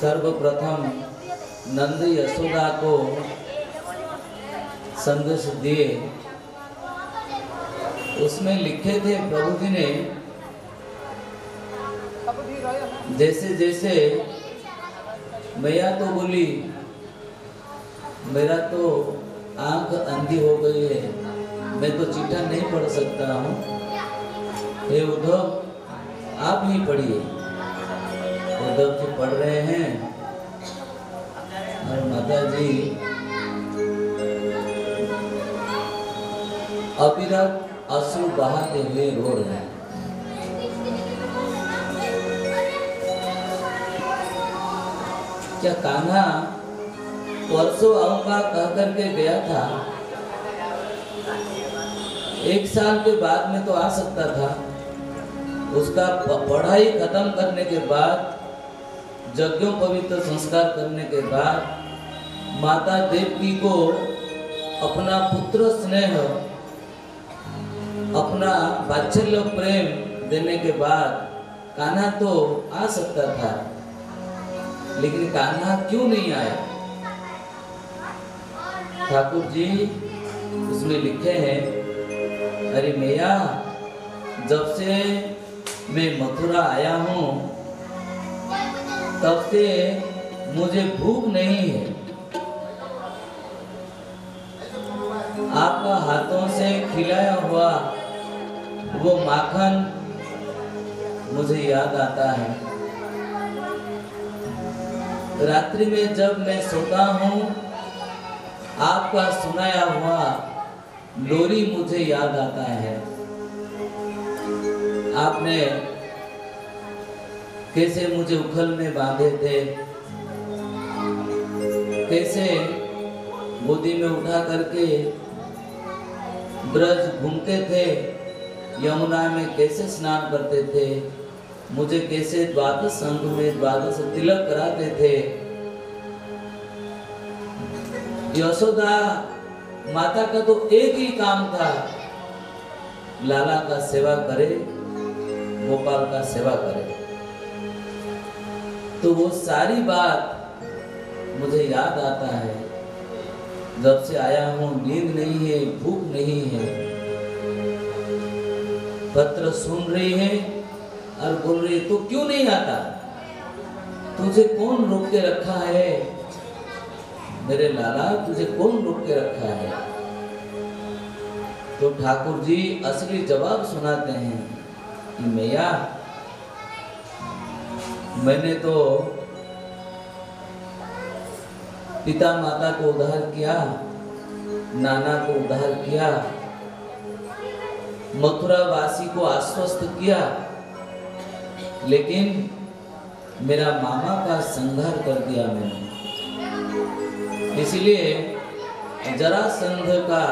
सर्वप्रथम नंद यशोदा को संदेश दिए, उसमें लिखे थे प्रभु जी ने, जैसे जैसे मैया तो बोली मेरा तो आंख अंधी हो गई है, मैं तो चिट्ठा नहीं पढ़ सकता हूँ, हे उद्धव आप ही पढ़िए। उद्धव जी पढ़ रहे हैं और माता जी अविरत अश्रु बहाते हुए रो रहे हैं। क्या कान्हा परसों आऊंगा कह करके गया था, एक साल के बाद में तो आ सकता था। उसका पढ़ाई खत्म करने के बाद, यज्ञों पवित्र संस्कार करने के बाद, माता देवकी को अपना पुत्र स्नेह, अपना वात्सल्य प्रेम देने के बाद कान्हा तो आ सकता था, लेकिन कान्हा क्यों नहीं आया? ठाकुर जी उसमें लिखे हैं, अरे मैया जब से मैं मथुरा आया हूँ तब से मुझे भूख नहीं है। आपका हाथों से खिलाया हुआ वो माखन मुझे याद आता है। रात्रि में जब मैं सोता हूँ आपका सुनाया हुआ लोरी मुझे याद आता है। आपने कैसे मुझे उखल में बांधे थे, कैसे गोदी में उठा करके ब्रज घूमते थे, यमुना में कैसे स्नान करते थे, मुझे कैसे द्वादश संघ में द्वादश तिलक कराते थे। यशोदा माता का तो एक ही काम था, लाला का सेवा करे, गोपाल का सेवा करे। तो वो सारी बात मुझे याद आता है। जब से आया हूँ नींद नहीं है, भूख नहीं है। पत्र सुन रही है और बोल रही तो क्यों नहीं आता? तुझे कौन रोक के रखा है मेरे लाला, तुझे कौन रोक के रखा है? तो ठाकुर जी असली जवाब सुनाते हैं कि मैया मैंने तो पिता माता को उद्धार किया, नाना को उद्धार किया, मथुरा वासी को आश्वस्त किया, लेकिन मेरा मामा का संहार कर दिया मैंने। इसलिए जरासंध का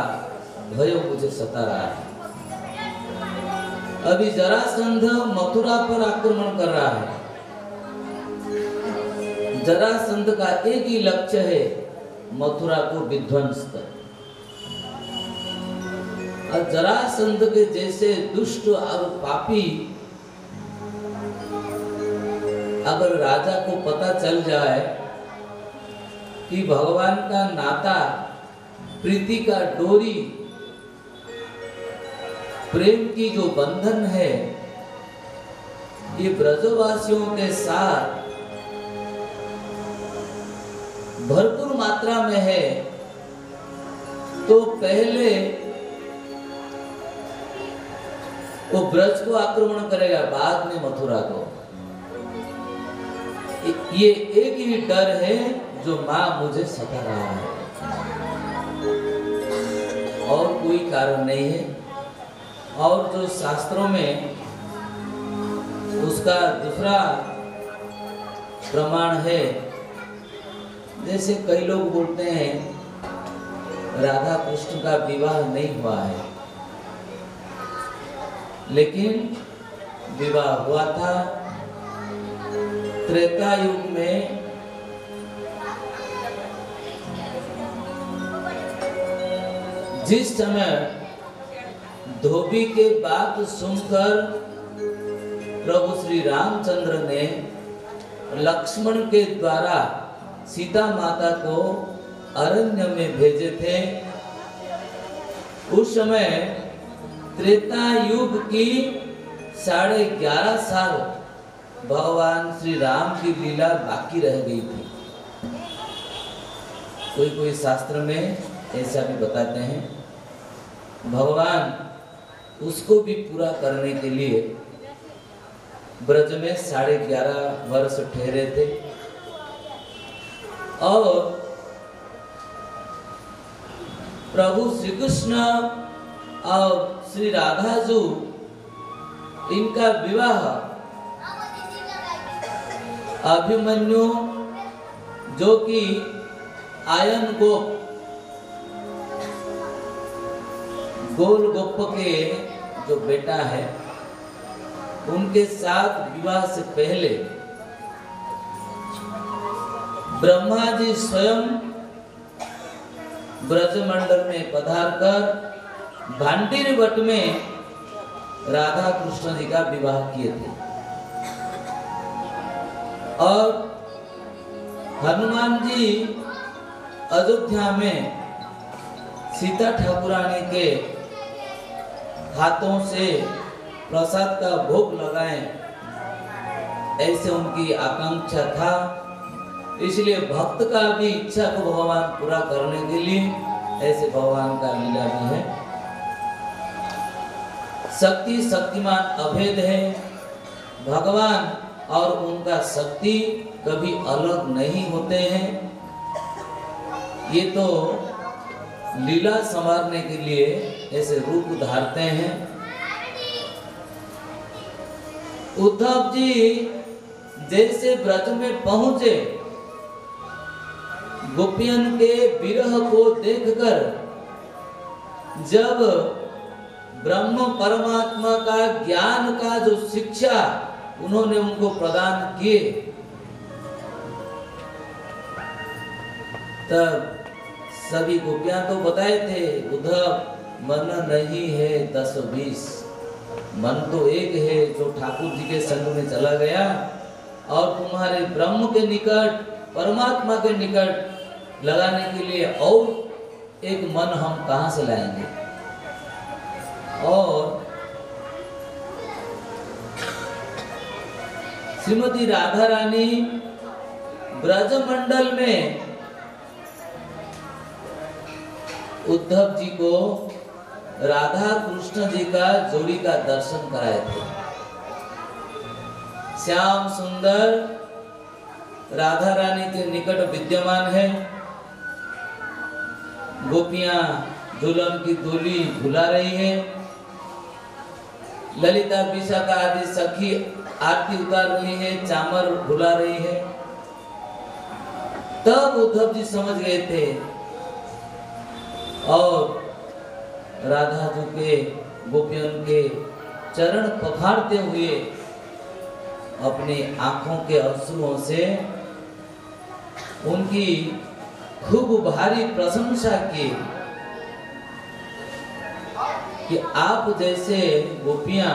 भय मुझे सता रहा है। अभी जरासंध मथुरा पर आक्रमण कर रहा है। जरासंध का एक ही लक्ष्य है, मथुरा को विध्वंस कर। और जरासंध के जैसे दुष्ट और पापी अगर राजा को पता चल जाए कि भगवान का नाता, प्रीति का डोरी, प्रेम की जो बंधन है ये ब्रजवासियों के साथ भरपूर मात्रा में है, तो पहले वो ब्रज को आक्रमण करेगा, बाद में मथुरा को। ये एक ही डर है जो मां मुझे सता रहा है, और कोई कारण नहीं है। और जो शास्त्रों में उसका दूसरा प्रमाण है, जैसे कई लोग बोलते हैं राधा कृष्ण का विवाह नहीं हुआ है, लेकिन विवाह हुआ था त्रेता युग में। जिस समय धोबी के बात सुनकर प्रभु श्री रामचंद्र ने लक्ष्मण के द्वारा सीता माता को अरण्य में भेजे थे। उस समय त्रेता युग की 11.5 साल भगवान श्री राम की लीला बाकी रह गई थी। कोई कोई शास्त्र में ऐसा भी बताते हैं भगवान उसको भी पूरा करने के लिए ब्रज में 11.5 वर्ष ठहरे थे। और प्रभु श्री कृष्ण और श्री राधा जी इनका विवाह अभिमन्यु जो कि आयन गोल गोप के जो बेटा है उनके साथ विवाह से पहले ब्रह्मा जी स्वयं ब्रजमंडल में पधार कर भांडीर वट में राधा कृष्ण जी का विवाह किए थे। और हनुमान जी अयोध्या में सीता ठाकुरानी के हाथों से प्रसाद का भोग लगाएं, ऐसे उनकी आकांक्षा था। इसलिए भक्त का भी इच्छा को भगवान पूरा करने के लिए ऐसे भगवान का लीला भी है। शक्ति शक्तिमान अभेद है। भगवान और उनका शक्ति कभी अलग नहीं होते हैं। ये तो लीला संवारने के लिए ऐसे रूप धारते हैं। उद्धव जी जैसे ब्रज में पहुंचे, गोपियन के विरह को देखकर जब ब्रह्म परमात्मा का ज्ञान का जो शिक्षा उन्होंने उनको प्रदान किए, तब सभी गोपियां तो बताए थे उद्धव मन नहीं है 10-20, मन तो एक है जो ठाकुर जी के संग में चला गया, और तुम्हारे ब्रह्म के निकट परमात्मा के निकट लगाने के लिए और एक मन हम कहां से लाएंगे। और श्रीमती राधा रानी ब्रजमंडल में उद्धव जी को राधा कृष्ण जी का जोड़ी का दर्शन कराए थे। श्याम सुंदर राधा रानी के निकट विद्यमान है। गोपियां दुल्हन की डोली झुला रही है। ललिता विशाखा आदि सखी आरती उतार रही है, चामर भुला रही है। तब उद्धव जी समझ गए थे और राधा जी के गोपियन के चरण पखारते हुए अपनी आंखों के अश्रुओं से उनकी खूब भारी प्रशंसा की कि आप जैसे गोपियां,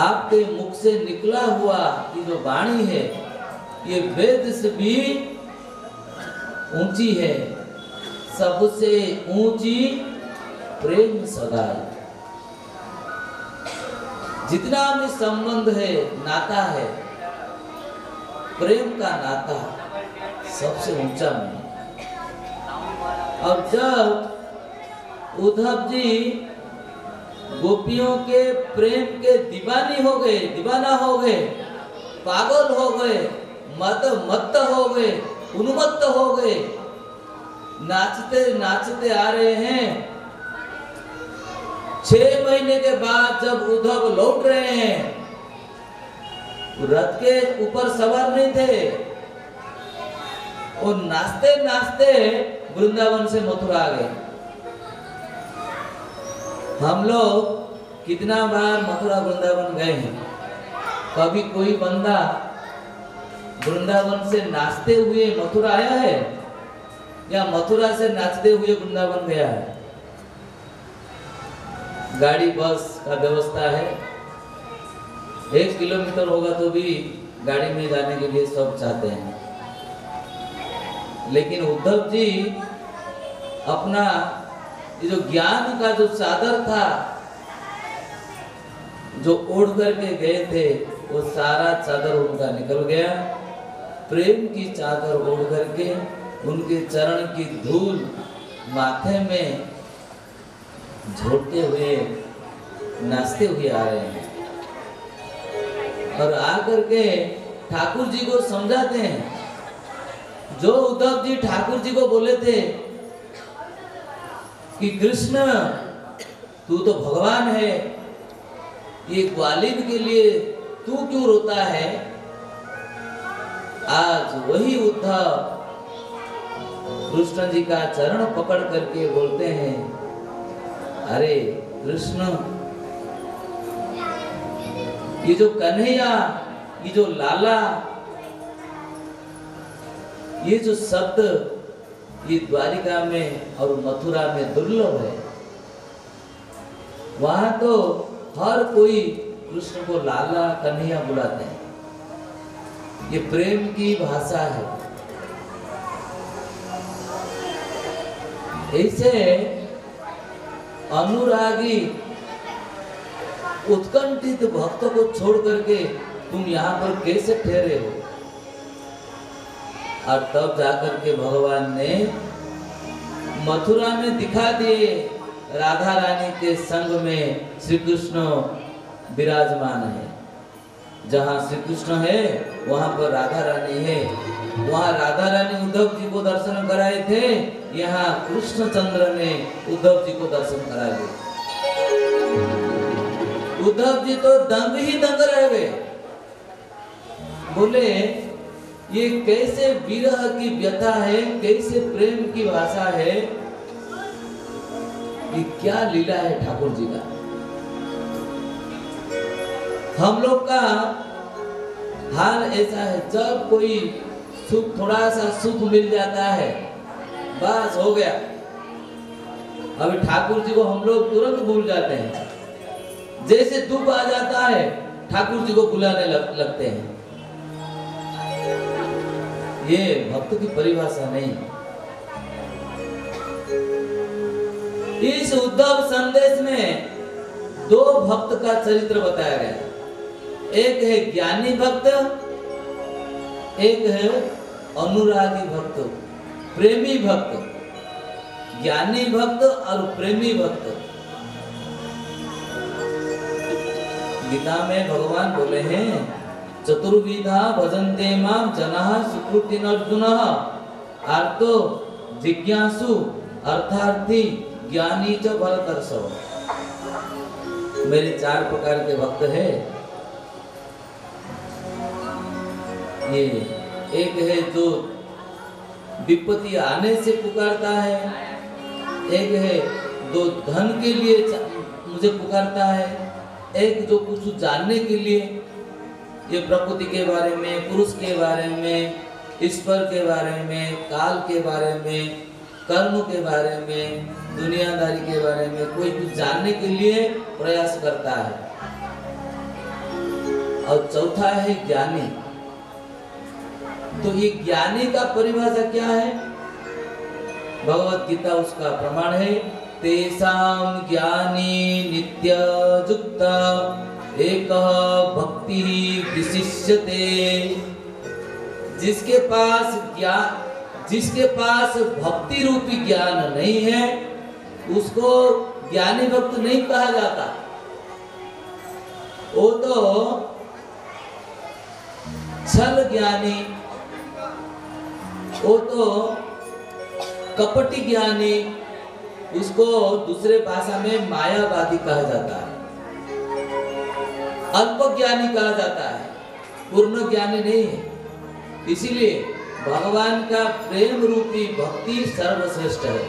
आपके मुख से निकला हुआ ये जो वाणी है ये वेद से भी ऊंची है, सबसे ऊंची प्रेम सगाई। जितना भी संबंध है, नाता है, प्रेम का नाता सबसे ऊंचा है। और जब उद्धव जी गोपियों के प्रेम के दीवानी हो गए, दीवाना हो गए, पागल हो गए, मत हो गए, उन्मत्त हो गए, नाचते नाचते आ रहे हैं। 6 महीने के बाद जब उद्धव लौट रहे हैं, रथ के ऊपर सवार नहीं थे, और नाचते नाचते वृंदावन से मथुरा आ गए। हम लोग कितना बार मथुरा वृंदावन गए हैं, कभी कोई बंदा वृंदावन से नाचते हुए मथुरा आया है या मथुरा से नाचते हुए वृंदावन गया है? गाड़ी बस का व्यवस्था है, 1 किलोमीटर होगा तो भी गाड़ी में जाने के लिए सब चाहते हैं। लेकिन उद्धव जी अपना ये जो ज्ञान का जो चादर था जो ओढ़ करके गए थे, वो सारा चादर उनका निकल गया। प्रेम की चादर ओढ़ करके उनके चरण की धूल माथे में झोंकते हुए नाचते हुए आ रहे हैं और आकर के ठाकुर जी को समझाते हैं। जो उद्धव जी ठाकुर जी को बोले थे कि कृष्ण तू तो भगवान है, ये ग्वालिन के लिए तू क्यों रोता है, आज वही उद्धव कृष्ण जी का चरण पकड़ करके बोलते हैं, अरे कृष्ण, ये जो कन्हैया, ये जो लाला, ये जो शब्द ये द्वारिका में और मथुरा में दुर्लभ है। वहां तो हर कोई कृष्ण को लाला कन्हैया बुलाते हैं। ये प्रेम की भाषा है। ऐसे अनुरागी उत्कंठित भक्तों को छोड़ करके तुम यहाँ पर कैसे ठहरे हो? और तब जाकर के भगवान ने मथुरा में दिखा दिए, राधा रानी के संग में श्री कृष्ण विराजमान है। जहाँ श्री कृष्ण है वहाँ पर राधा रानी है। वहाँ राधा रानी उद्धव जी को दर्शन कराए थे, यहाँ कृष्णचंद्र ने उद्धव जी को दर्शन करा दिए। उद्धव जी तो दंग ही दंग रह गए। बोले ये कैसे विरह की व्यथा है, कैसे प्रेम की भाषा है, ये क्या लीला है ठाकुर जी का। हम लोग का हाल ऐसा है, जब कोई सुख, थोड़ा सा सुख मिल जाता है, बस हो गया। अभी ठाकुर जी को हम लोग तुरंत भूल जाते हैं। जैसे दुख आ जाता है ठाकुर जी को बुलाने लगते हैं। ये भक्त की परिभाषा नहीं। इस उद्धव संदेश में दो भक्त का चरित्र बताया गया। एक है ज्ञानी भक्त, एक है अनुरागी भक्त, प्रेमी भक्त। ज्ञानी भक्त और प्रेमी भक्त। गीता में भगवान बोले हैं, चतुर्विधा भजन्ते माम जनाः सुकृतिन अर्जुनः, आर्तो जिज्ञासु अर्थार्थी ज्ञानी च भरतर्षभ। मेरे 4 प्रकार के भक्त हैं। ये एक है जो विपत्ति आने से पुकारता है, एक है जो धन के लिए मुझे पुकारता है, एक जो कुछ जानने के लिए, ये प्रकृति के बारे में, पुरुष के बारे में, ईश्वर के बारे में, काल के बारे में, कर्म के बारे में, दुनियादारी के बारे में कोई कुछ जानने के लिए प्रयास करता है। और चौथा है ज्ञानी। तो ये ज्ञानी का परिभाषा क्या है? भगवत गीता उसका प्रमाण है। तेषां ज्ञानी नित्ययुक्त एकः भक्ति विशिष्यते। जिसके पास भक्ति रूपी ज्ञान नहीं है उसको ज्ञानी भक्त नहीं कहा जाता। वो तो छल ज्ञानी, वो तो कपटी ज्ञानी, उसको दूसरे भाषा में मायावादी कहा जाता है, अल्प ज्ञानी कहा जाता है, पूर्ण ज्ञानी नहीं है। इसीलिए भगवान का प्रेम रूपी भक्ति सर्वश्रेष्ठ है।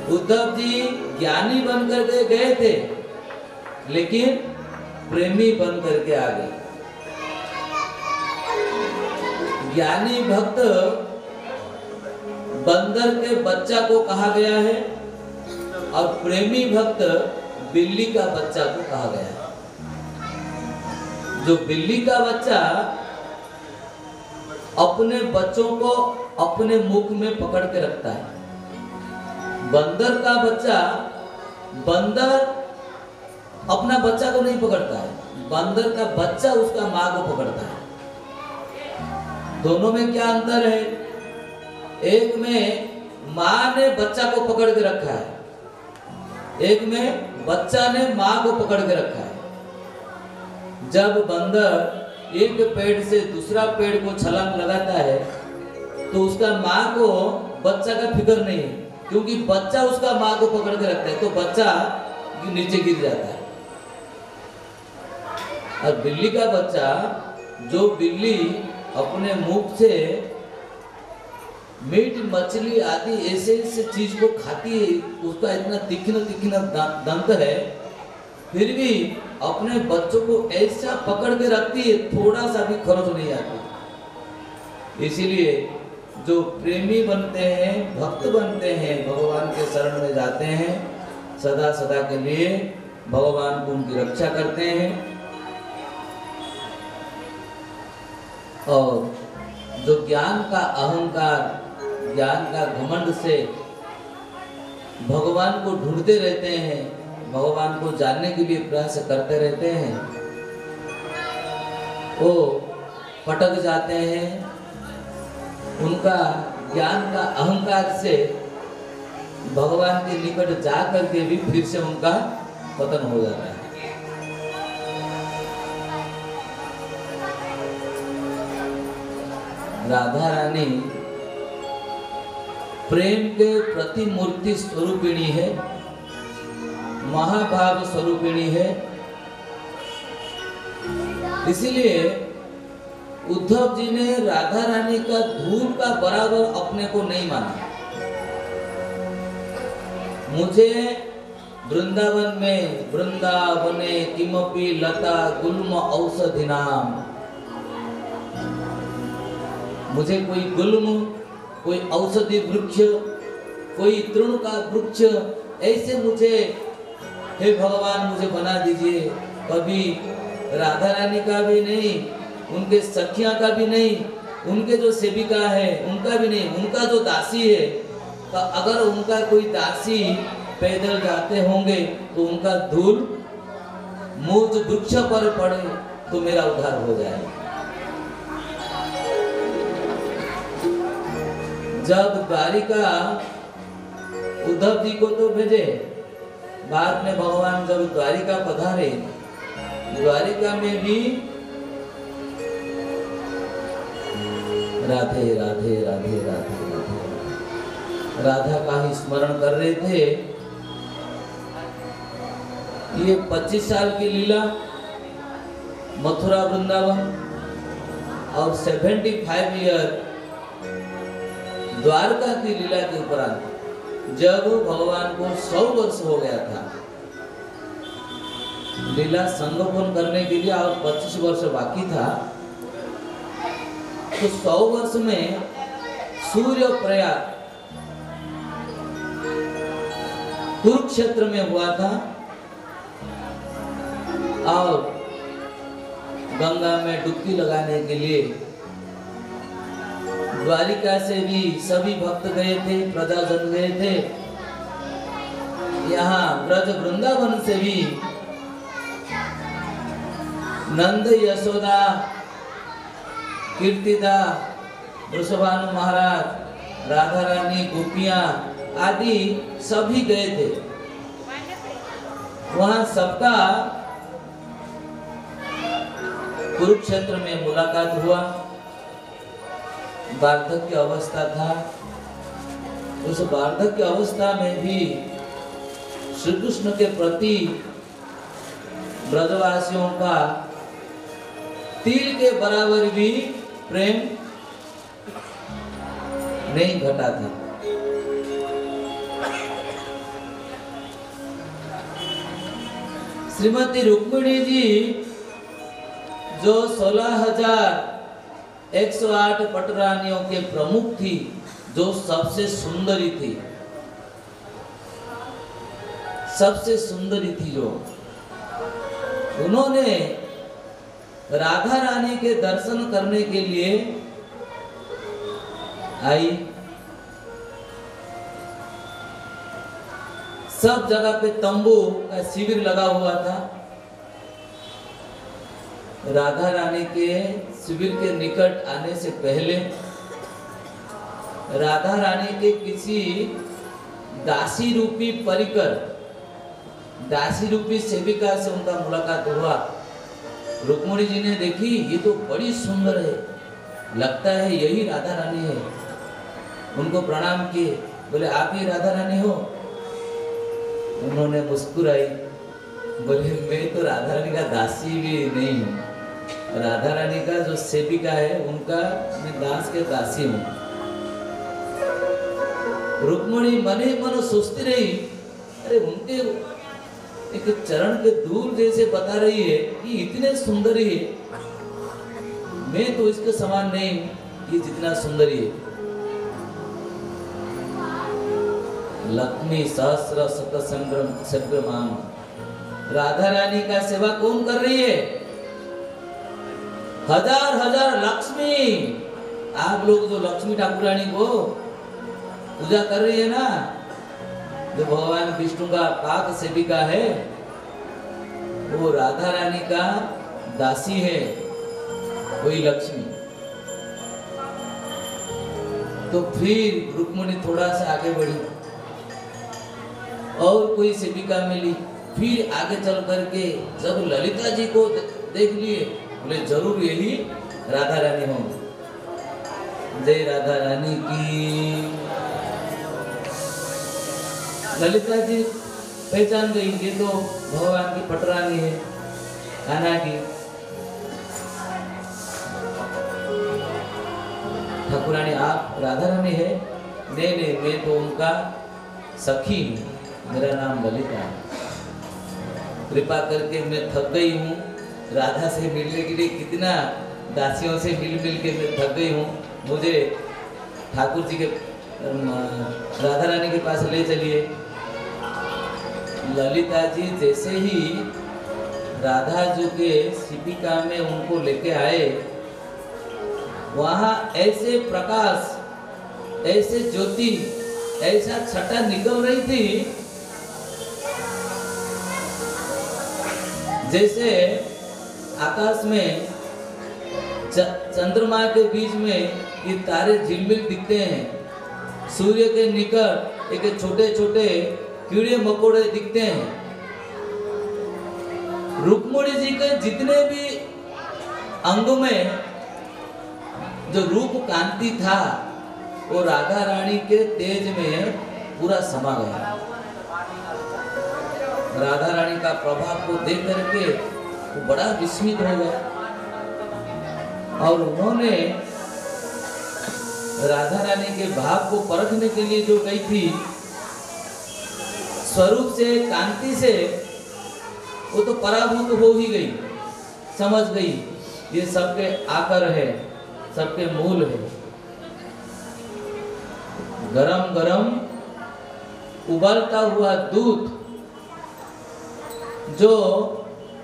उद्धव जी ज्ञानी बन करके गए थे, लेकिन प्रेमी बन करके आ गए। ज्ञानी भक्त बंदर के बच्चा को कहा गया है और प्रेमी भक्त बिल्ली का बच्चा को कहा गया है। जो बिल्ली का बच्चा अपने बच्चों को अपने मुख में पकड़ के रखता है, बंदर का बच्चा, बंदर अपना बच्चा को नहीं पकड़ता है, बंदर का बच्चा उसका माँ को पकड़ता है। दोनों में क्या अंतर है? एक में माँ ने बच्चा को पकड़ के रखा है, एक में बच्चा ने माँ को पकड़ के रखा है। जब बंदर एक पेड़ से दूसरा पेड़ को छलांग लगाता है तो उसका माँ को बच्चा का फिक्र नहीं है, क्योंकि बच्चा उसका माँ को पकड़ के रखता है, तो बच्चा नीचे गिर जाता है। और बिल्ली का बच्चा, जो बिल्ली अपने मुख से मीट मछली आदि ऐसे ऐसे चीज को खाती है, उसका इतना तीखना दंत है, फिर भी अपने बच्चों को ऐसा पकड़ के रखती है, थोड़ा सा भी खरोच नहीं आती। इसीलिए जो प्रेमी बनते हैं, भक्त बनते हैं, भगवान के शरण में जाते हैं, सदा सदा के लिए भगवान को उनकी रक्षा करते हैं। और जो ज्ञान का अहंकार, ज्ञान का घमंड से भगवान को ढूंढते रहते हैं, भगवान को जानने के लिए प्रयास करते रहते हैं, वो पटक जाते हैं। उनका ज्ञान का अहंकार से भगवान के निकट जा करके भी फिर से उनका पतन हो जाता है। राधा रानी प्रेम के प्रतिमूर्ति स्वरूपिणी है, महाभाव स्वरूपिणी है। इसीलिए उद्धव जी ने राधा रानी का धूल का बराबर अपने को नहीं माना। मुझे वृंदावन में वृंदावने किमपि लता गुल्म औषधि नाम, मुझे कोई गुल्म, कोई औषधि वृक्ष, कोई तृण का वृक्ष, ऐसे मुझे, हे भगवान मुझे बना दीजिए। कभी राधा रानी का भी नहीं, उनके सखियां का भी नहीं, उनके जो सेविका है उनका भी नहीं, उनका जो दासी है, तो अगर उनका कोई दासी पैदल जाते होंगे तो उनका धूल मुझ वृक्ष पर पड़े तो मेरा उद्धार हो जाए। जब द्वारिका उद्धव जी को तो भेजे, बाद में भगवान जब द्वारिका पधारे, द्वारिका में भी राधे राधे राधे राधे राधे राधा का ही स्मरण कर रहे थे। ये 25 साल की लीला मथुरा वृंदावन और 75 ईयर द्वारका की लीला के उपरांत जब भगवान को 100 वर्ष हो गया था लीला संगोपन करने के लिए और 25 वर्ष बाकी था, तो 100 वर्ष में सूर्य प्रयाग कुरुक्षेत्र में हुआ था और गंगा में डुबकी लगाने के लिए द्वारिका से भी सभी भक्त गए थे, प्रजाजन गए थे। यहाँ ब्रज वृंदावन से भी नंद, यशोदा, कीर्तिदा, वृषभानु महाराज, राधा रानी, गोपियां आदि सभी गए थे। वहां सबका कुरुक्षेत्र में मुलाकात हुआ। वार्धक्य अवस्था था, उस वार्धक्य अवस्था में भी श्री कृष्ण के प्रति ब्रजवासियों का तिल के बराबर भी प्रेम नहीं घटा था। श्रीमती रुक्मिणी जी जो 16,108 पटरानियों के प्रमुख थी, जो सबसे सुंदरी थी, सबसे सुंदरी थी, जो उन्होंने राधा रानी के दर्शन करने के लिए आई। सब जगह पे तंबू का शिविर लगा हुआ था। राधा रानी के शिविर के निकट आने से पहले राधा रानी के किसी दासी रूपी परिकर, दासी रूपी सेविका से उनका मुलाकात हुआ। रुक्मिणी जी ने देखी, ये तो बड़ी सुंदर है, लगता है यही राधा रानी है। उनको प्रणाम किए, बोले आप ही राधा रानी हो? उन्होंने मुस्कुराई, बोले मैं तो राधा रानी का दासी भी नहीं हूँ, राधा रानी का जो सेविका है उनका मैं दास के दासी हूँ। रुक्मिणी मने मन सोचती रही, अरे उनके एक चरण के दूर जैसे बता रही है कि इतने सुंदर ही है, मैं तो इसके समान नहीं हूँ, ये जितना सुंदर ही है। लक्ष्मी सहस्र शत संग्राम, राधा रानी का सेवा कौन कर रही है? हजार हजार लक्ष्मी। आप लोग जो लक्ष्मी ठाकुरानी को पूजा कर रही है ना, जो भगवान विष्णु का पाक सेविका है, वो राधा रानी का दासी है, वही लक्ष्मी। तो फिर रुक्मिणी थोड़ा सा आगे बढ़ी और कोई सेविका मिली। फिर आगे चल करके जब ललिता जी को देख लिए, बोले जरूर यही राधा रानी होंगी। जय राधा रानी की। ललिता जी पहचान गई, ये तो भगवान की पटरानी है, कान्हा की। ठाकुरानी आप राधा रानी है? नहीं नहीं, मैं तो उनका सखी हूँ, मेरा नाम ललिता है। कृपा करके मैं थक गई हूँ राधा से मिलने के लिए, कितना दासियों से मिल मिल के मैं थक गई हूँ, मुझे ठाकुर जी के राधा रानी के पास ले चलिए। ललिता जी जैसे ही राधा जी के शिविका में उनको लेके आए, वहाँ ऐसे प्रकाश, ऐसे ज्योति, ऐसा छटा निकल रही थी जैसे आकाश में चंद्रमा के बीच में ये तारे झिलमिल दिखते हैं, सूर्य के निकट एक छोटे छोटे कीड़े मकोड़े दिखते हैं। रुक्मिणी जी के जितने भी अंग में जो रूप कांति था, वो राधा रानी के तेज में पूरा समा गया। राधा रानी का प्रभाव को देख करके वो बड़ा विस्मित हो गया और उन्होंने राधा रानी के भाव को परखने के लिए जो गई थी, स्वरूप से, कांति से वो तो पराभूत हो ही गई, समझ गई ये सबके आकर है, सबके मूल है। गरम गरम उबलता हुआ दूध जो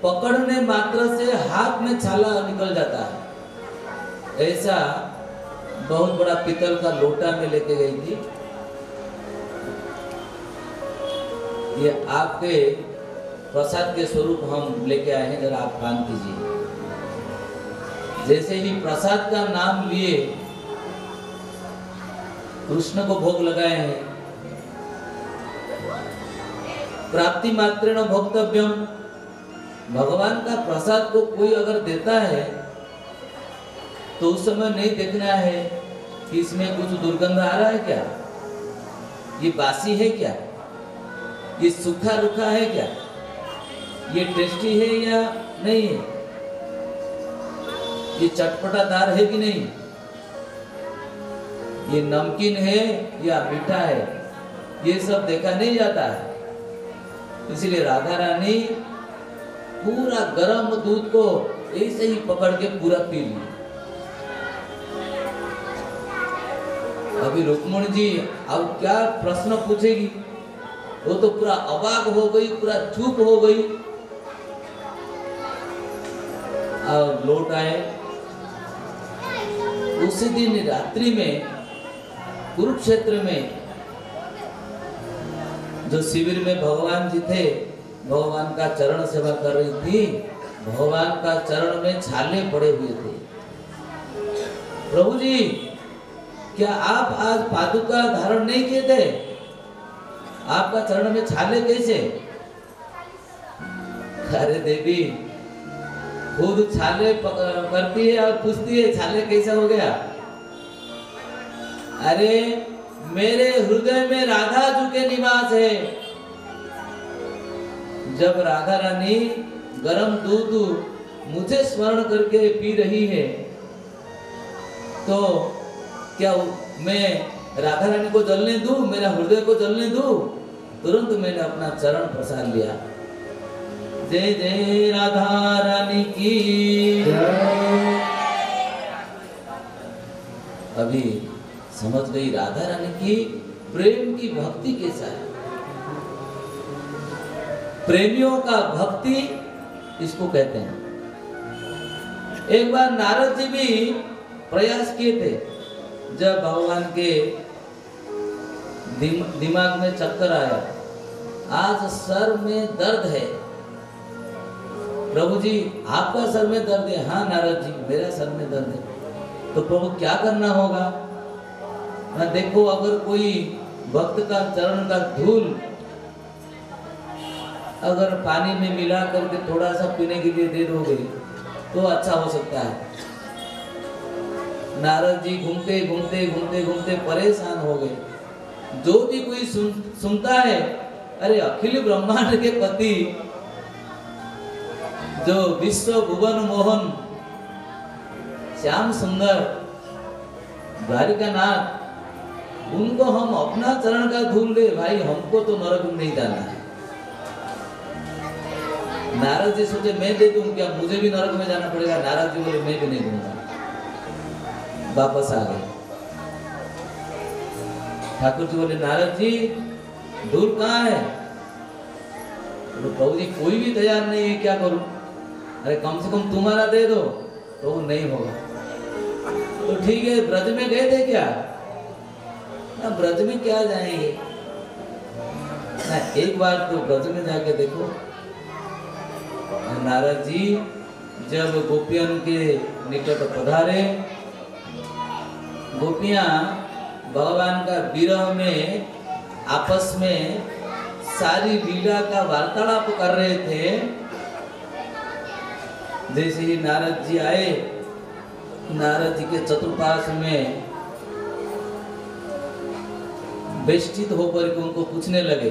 पकड़ने मात्र से हाथ में छाला निकल जाता है, ऐसा बहुत बड़ा पीतल का लोटा में लेके गई थी। ये आपके प्रसाद के स्वरूप हम लेके आए हैं, जरा आप पान कीजिए। जैसे ही प्रसाद का नाम लिए कृष्ण को भोग लगाए हैं, प्राप्ति मात्रेण भोक्तव्यम, भगवान का प्रसाद को कोई अगर देता है तो उस समय नहीं देखना है कि इसमें कुछ दुर्गंध आ रहा है क्या, ये बासी है क्या, ये सूखा रुखा है क्या, ये टेस्टी है या नहीं है, ये चटपटादार है कि नहीं, ये नमकीन है या मीठा है, ये सब देखा नहीं जाता है। इसलिए राधा रानी पूरा गर्म दूध को ऐसे ही पकड़ के पूरा पी ली। अभी रुक्मिणी जी अब क्या प्रश्न पूछेगी, वो तो पूरा अवाक हो गई, पूरा चुप हो गई। और लौट आए। उसी दिन रात्रि में कुरुक्षेत्र में जो शिविर में भगवान जी थे, भगवान का चरण सेवा कर रही थी, भगवान का चरण में छाले पड़े हुए थे। प्रभु जी, क्या आप आज पादुका धारण नहीं किए थे? आपका चरण में छाले कैसे? अरे देवी, खुद छाले करती है और पूछती है छाले कैसा हो गया? अरे मेरे हृदय में राधा जी के निवास है। जब राधा रानी गरम दूध मुझे स्मरण करके पी रही है, तो क्या मैं राधा रानी को जलने दूं, मेरा हृदय को जलने दूं? तुरंत मैंने अपना चरण पसार लिया। जय जय राधा रानी की जय। अभी समझ गई राधा रानी की प्रेम की भक्ति कैसा है। प्रेमियों का भक्ति इसको कहते हैं। एक बार नारद जी भी प्रयास किए थे, जब भगवान के दिमाग में चक्कर आया, आज सर में दर्द है। प्रभु जी, आपका सर में दर्द है? हाँ नारद जी, मेरा सर में दर्द है। तो प्रभु क्या करना होगा? ना देखो, अगर कोई भक्त का चरण का धूल अगर पानी में मिला करके थोड़ा सा पीने के लिए दे दोगे तो अच्छा हो सकता है। नारद जी घूमते घूमते घूमते घूमते परेशान हो गए। जो भी कोई सुनता है, अरे अखिल ब्रह्मांड के पति, जो विश्व भुवन मोहन श्याम सुंदर द्वारिकानाथ, उनको हम अपना चरण का धूल ले, भाई हमको तो नरक में नहीं जाना है। नारद जी सोचे मैं दे दूं क्या, मुझे भी नरक में जाना पड़ेगा? नारद जी बोले मैं भी नहीं दूंगा, वापस आ गए। ठाकुर जी बोले नारद जी धूल कहाँ है? तो प्रभु जी कोई भी तैयार नहीं है, क्या करूं? अरे कम से कम तुम्हारा दे दो। तो वो नहीं होगा। तो ठीक है, ब्रज में गए थे क्या? ना ब्रज में क्या जाएंगे ना, एक बार तो ब्रज में जाके देखो। नारद जी जब गोपियन के निकट पधारे, गोपियां भगवान का विरह में आपस में सारी लीला का वार्तालाप कर रहे थे। जैसे ही नारद जी आए, नारद जी के चतुर्पाश में बेष्टित होकर के उनको पूछने लगे,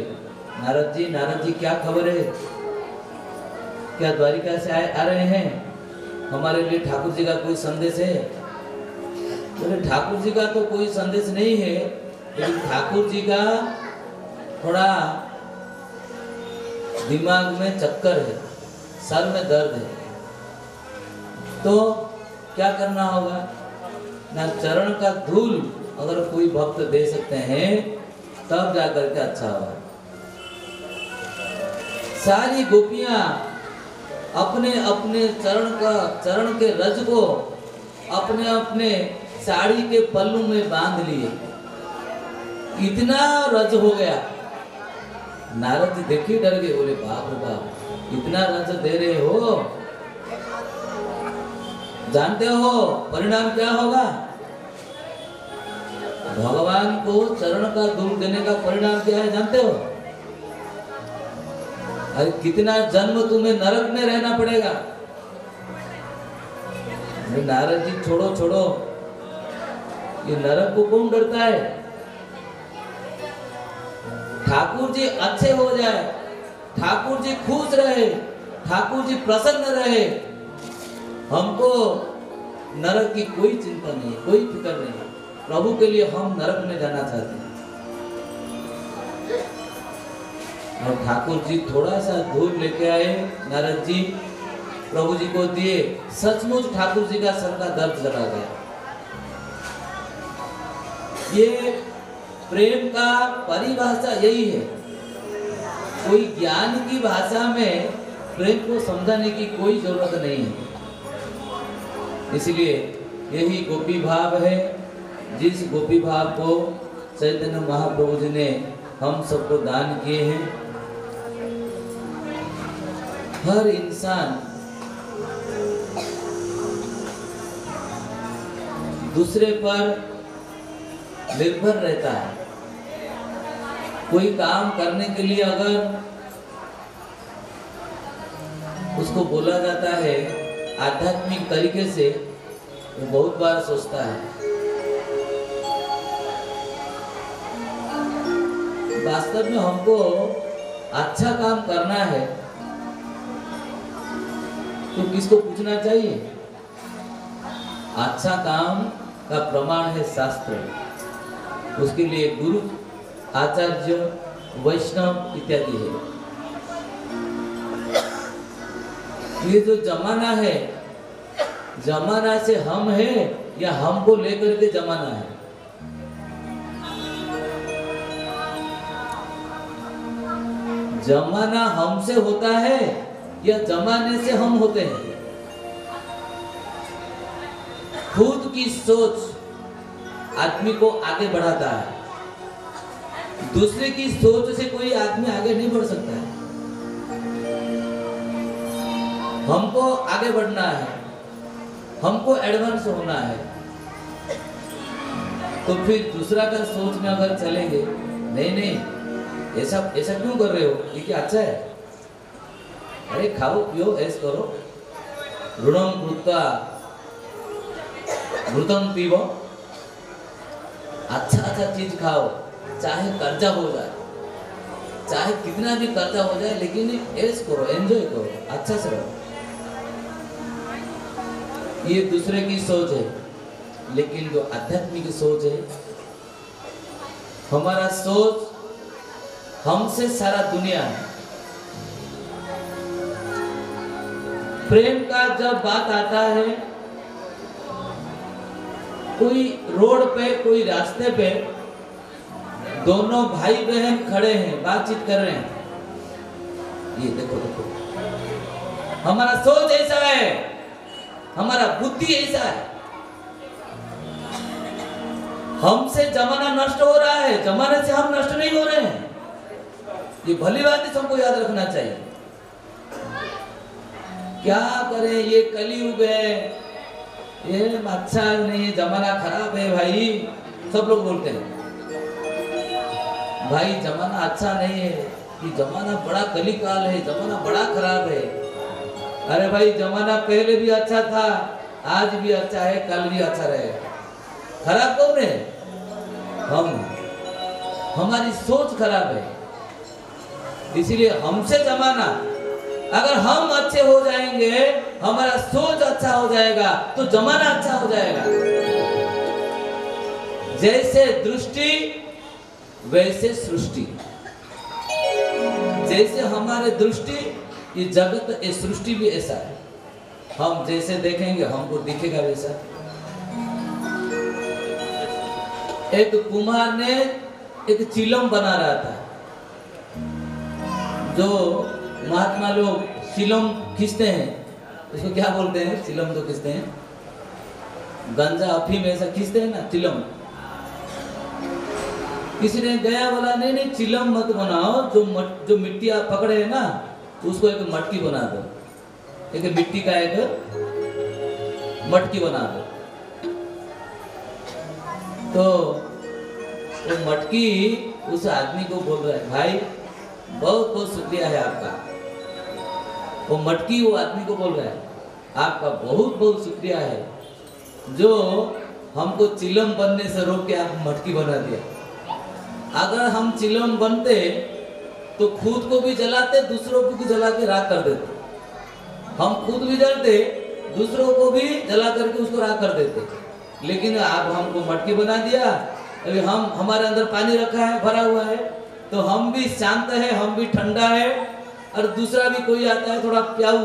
नारद जी क्या खबर है? क्या द्वारिका से आ रहे हैं? हमारे लिए ठाकुर जी का कोई संदेश है? बोले ठाकुर जी का तो कोई संदेश नहीं है, लेकिन ठाकुर जी का थोड़ा दिमाग में चक्कर है, सर में दर्द है। तो क्या करना होगा? ना चरण का धूल अगर कोई भक्त दे सकते हैं तब जाकर के अच्छा होगा। सारी गोपियां अपने अपने चरण के रज को अपने अपने साड़ी के पल्लू में बांध लिए। इतना रज हो गया, नारद जी देखी डर गए, बोले बाप रे बाप, इतना रज दे रहे हो, जानते हो परिणाम क्या होगा? भगवान को चरण का धूल देने का परिणाम क्या है जानते हो? अरे कितना जन्म तुम्हें नरक में रहना पड़ेगा। नारद जी छोड़ो छोड़ो, ये नरक को कौन डरता है? ठाकुर जी अच्छे हो जाए, ठाकुर जी खुश रहे, ठाकुर जी प्रसन्न रहे, हमको नरक की कोई चिंता नहीं, कोई फिक्र नहीं। प्रभु के लिए हम नरक में जाना चाहते हैं। और ठाकुर जी थोड़ा सा धूल लेके आए, नारद जी प्रभु जी को दिए, सचमुच ठाकुर जी का सर का दर्द चला गया। ये प्रेम का परिभाषा यही है। कोई ज्ञान की भाषा में प्रेम को समझाने की कोई जरूरत नहीं है। इसलिए यही गोपी भाव है, जिस गोपी भाव को चैतन्य महाप्रभु जी ने हम सबको दान किए हैं। हर इंसान दूसरे पर निर्भर रहता है। कोई काम करने के लिए अगर उसको बोला जाता है आध्यात्मिक तरीके से, वो बहुत बार सोचता है वास्तव में हमको अच्छा काम करना है तो किसको पूछना चाहिए? अच्छा काम का प्रमाण है शास्त्र, उसके लिए गुरु, आचार्य, वैष्णव इत्यादि है। ये जो जमाना है, जमाना से हम है या हमको लेकर के जमाना है? जमाना हमसे होता है या जमाने से हम होते हैं? खुद की सोच आदमी को आगे बढ़ाता है, दूसरे की सोच से कोई आदमी आगे नहीं बढ़ सकता है। हमको आगे बढ़ना है, हमको एडवांस होना है, तो फिर दूसरा का सोच में अगर चलेंगे, नहीं नहीं ऐसा ऐसा क्यों कर रहे हो, ये क्या अच्छा है, अरे खाओ पियो ऐसा करो, ऋणम कृत्वा घृतम पीवो, अच्छा अच्छा चीज खाओ, चाहे कर्जा हो जाए, चाहे कितना भी कर्जा हो जाए, लेकिन ऐश करो, एंजॉय करो, अच्छा से रहो। ये दूसरे की सोच है। लेकिन जो आध्यात्मिक सोच है, हमारा सोच हमसे सारा दुनिया है। प्रेम का जब बात आता है, कोई रोड पे, कोई रास्ते पे दोनों भाई बहन खड़े हैं, बातचीत कर रहे हैं, ये देखो देखो, हमारा सोच ऐसा है, हमारा बुद्धि ऐसा है। हमसे जमाना नष्ट हो रहा है, जमाने से हम नष्ट नहीं हो रहे हैं। ये भली बात है, सबको याद रखना चाहिए। क्या करें, ये कलयुग है, ये अच्छा नहीं, जमाना खराब है भाई, सब लोग बोलते हैं। भाई जमाना अच्छा नहीं है, ये जमाना बड़ा कलिकाल है, जमाना बड़ा खराब है। अरे भाई जमाना पहले भी अच्छा था, आज भी अच्छा है, कल भी अच्छा रहेगा। खराब कौन है? हम, हमारी सोच खराब है। इसीलिए हमसे जमाना, अगर हम अच्छे हो जाएंगे, हमारा सोच अच्छा हो जाएगा, तो जमाना अच्छा हो जाएगा। जैसे दृष्टि वैसे सृष्टि, जैसे हमारे दृष्टि, ये जगत, ये सृष्टि भी ऐसा है। हम जैसे देखेंगे हमको दिखेगा वैसा। एक कुम्हार ने एक चिलम बना रहा था। जो महात्मा लोग चिलम खींचते हैं, उसको क्या बोलते हैं? चिलम तो खींचते हैं, गंजा अफीम ऐसा खींचते हैं ना, चिलम। किसी ने गया बोला नहीं नहीं चिलम मत बनाओ, जो मिट्टी आप पकड़े हैं ना, उसको एक मटकी बना दो, एक मिट्टी का एक मटकी बना दो। तो वो मटकी उस आदमी को बोल रहा है, भाई बहुत बहुत शुक्रिया है आपका। वो मटकी वो आदमी को बोल रहा है, आपका बहुत बहुत शुक्रिया है, जो हमको चिलम बनने से रोक के आप मटकी बना दिया। अगर हम चिलम बनते तो खुद को भी जलाते, दूसरों को भी जला के राख कर देते। हम खुद भी जलते, दूसरों को भी जला करके उसको राख कर देते। लेकिन आप हमको मटकी बना दिया। अभी हम, हमारे अंदर पानी रखा है, भरा हुआ है, तो हम भी शांत है, हम भी ठंडा है, और दूसरा भी कोई आता है, थोड़ा प्याऊ,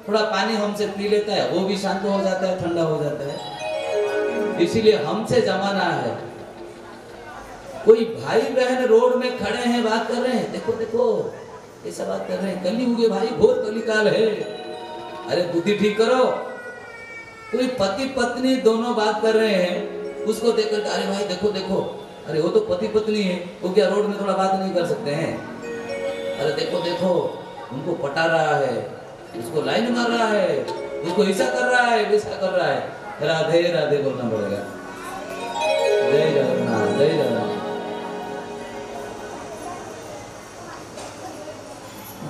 थोड़ा पानी हमसे पी लेता है, वो भी शांत हो जाता है, ठंडा हो जाता है। इसीलिए हमसे जमाना है। कोई भाई बहन रोड में खड़े हैं, बात कर रहे हैं, देखो देखो ऐसा बात कर रहे हैं, कलयुग है भाई, घोर कलिकाल है, अरे बुद्धि ठीक करो। कोई पति पत्नी दोनों बात कर रहे हैं, उसको देखकर अरे भाई देखो देखो, अरे वो तो पति पत्नी है, वो क्या रोड में थोड़ा बात नहीं कर सकते हैं? अरे देखो देखो, उनको पटा रहा है, उसको लाइन मार रहा है, उसको ऐसा कर रहा है, वैसा कर रहा है। राधे राधे बोलना पड़ेगा। जय जगन्नाथ, जय जगन्नाथ।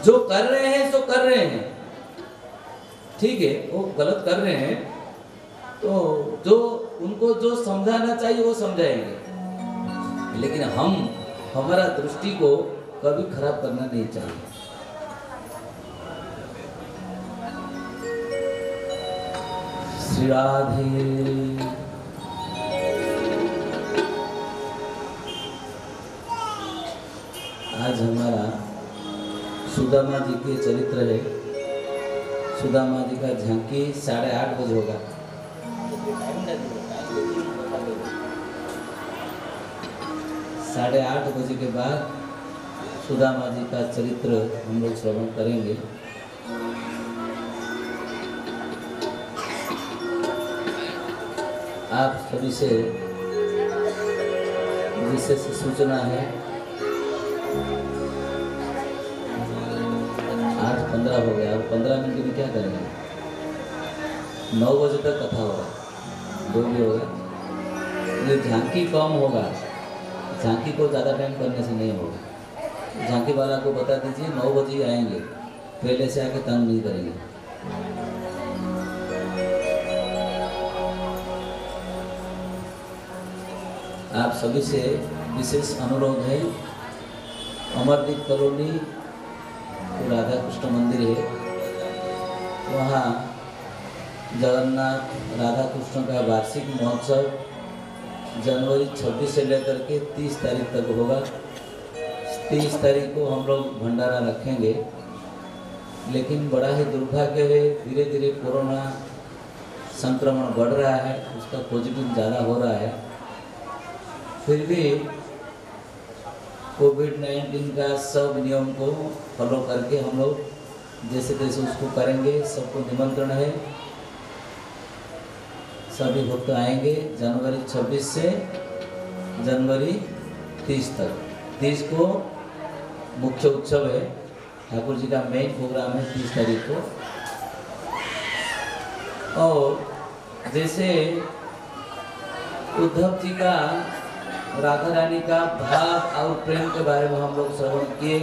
जो कर रहे हैं सो कर रहे हैं, ठीक है, वो गलत कर रहे हैं तो जो उनको जो समझाना चाहिए वो समझाएंगे, लेकिन हमारा दृष्टि को कभी खराब करना नहीं चाहिए। श्री राधे। आज हमारा सुदामा जी के चरित्र है। सुदामा जी का झांकी 8:30 बजे होगा। 8:30 बजे के बाद सुदामा जी का चरित्र हम लोग श्रवण करेंगे। आप सभी से विशेष सूचना है, 8:15 हो गया, और 15 मिनट में क्या करेंगे? 9 बजे तक कथा होगा, 2 भी होगा। ये झांकी कम होगा, झांकी को ज़्यादा टाइम करने से नहीं होगा। झांकी वाला को बता दीजिए 9 बजे आएंगे, पहले से आके तंग नहीं करेंगे। आप सभी से विशेष अनुरोध है, अमरदीप कॉलोनी राधा कृष्ण मंदिर है, वहाँ जगन्नाथ राधा कृष्ण का वार्षिक महोत्सव जनवरी 26 से लेकर के 30 तारीख तक होगा। 30 तारीख को हम लोग भंडारा रखेंगे, लेकिन बड़ा ही दुर्भाग्य है, धीरे धीरे कोरोना संक्रमण बढ़ रहा है, उसका पॉजिटिव ज़्यादा हो रहा है। फिर भी कोविड-19 का सब नियम को फॉलो करके हम लोग जैसे तैसे उसको करेंगे। सबको निमंत्रण है, सभी भक्त आएंगे जनवरी 26 से जनवरी 30 तक। 30 को मुख्य उत्सव है, ठाकुर जी का मेन प्रोग्राम है 30 तारीख को। और जैसे उद्धव जी का राधा रानी का भाव और प्रेम के बारे में हम लोग श्रवण किए,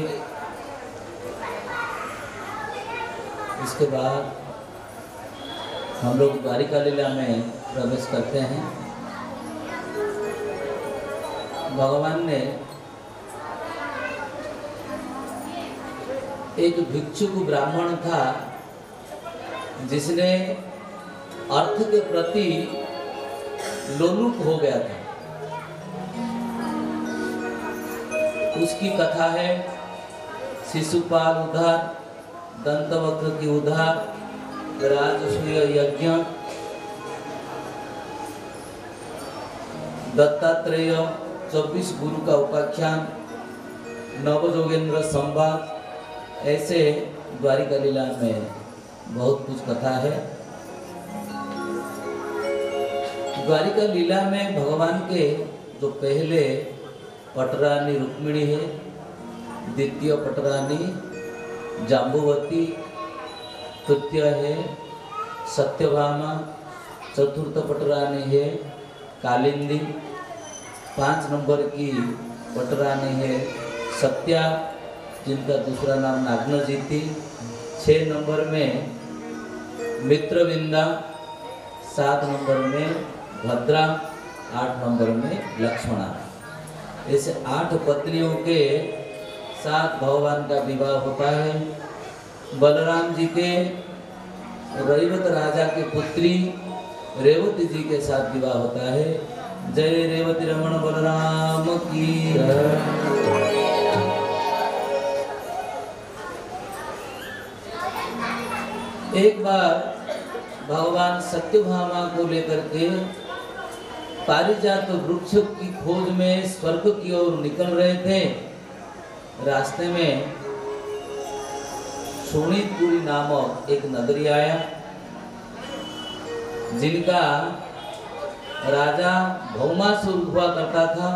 इसके बाद हम लोग द्वारिका लीला में प्रवेश करते हैं। भगवान ने एक भिक्षुक ब्राह्मण था जिसने अर्थ के प्रति लोलुप हो गया था। उसकी कथा है शिशुपाल उद्धार, दंतवक्र की उद्धार, राजसूय यज्ञ, दत्तात्रेय 24 गुरु का उपाख्यान, नवजोगेंद्र संवाद, ऐसे द्वारिका लीला में बहुत कुछ कथा है। द्वारिका लीला में भगवान के जो पहले पटरानी रुक्मिणी है, द्वितीय पटरानी जाम्बुवती, तृतीय है सत्यभामा, चतुर्थ पटरानी है कालिंदी, 5 नंबर की पटरानी है सत्या, जिनका दूसरा नाम नागनजी थी, 6 नंबर में मित्रविंदा, 7 नंबर में भद्रा, 8 नंबर में लक्ष्मणा। ऐसे 8 पत्नियों के साथ भगवान का विवाह होता है। बलराम जी के रैवत राजा की पुत्री रेवती जी के साथ विवाह होता है। जय रेवती रमण बलराम की। एक बार भगवान सत्यभामा को लेकर के पारिजात वृक्ष की खोज में स्वर्ग की ओर निकल रहे थे। रास्ते में शोणितपुरी नामक एक नगरी आया। जिनका राजा भौमासुर हुआ करता था।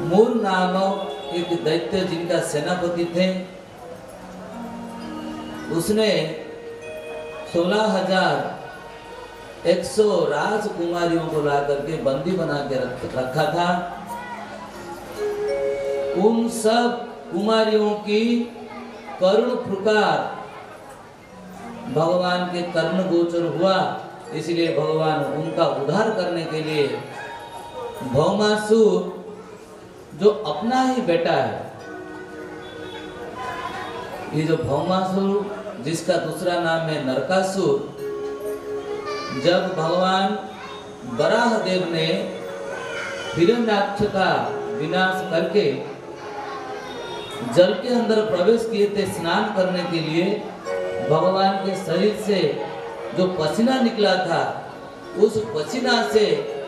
मूल नामक एक दैत्य जिनका सेनापति थे, उसने 16,100 राजकुमारियों को ला करके बंदी बना के रखा था। उन सब कुमारियों की करुण पुकार भगवान के कर्ण गोचर हुआ, इसलिए भगवान उनका उद्धार करने के लिए भौमासुर जो अपना ही बेटा है, ये जो भौमासुर जिसका दूसरा नाम है नरकासुर, जब भगवान वराह देव ने हिरण्याक्ष का विनाश करके जल के अंदर प्रवेश किए थे स्नान करने के लिए, भगवान के शरीर से जो पसीना निकला था, उस पसीना से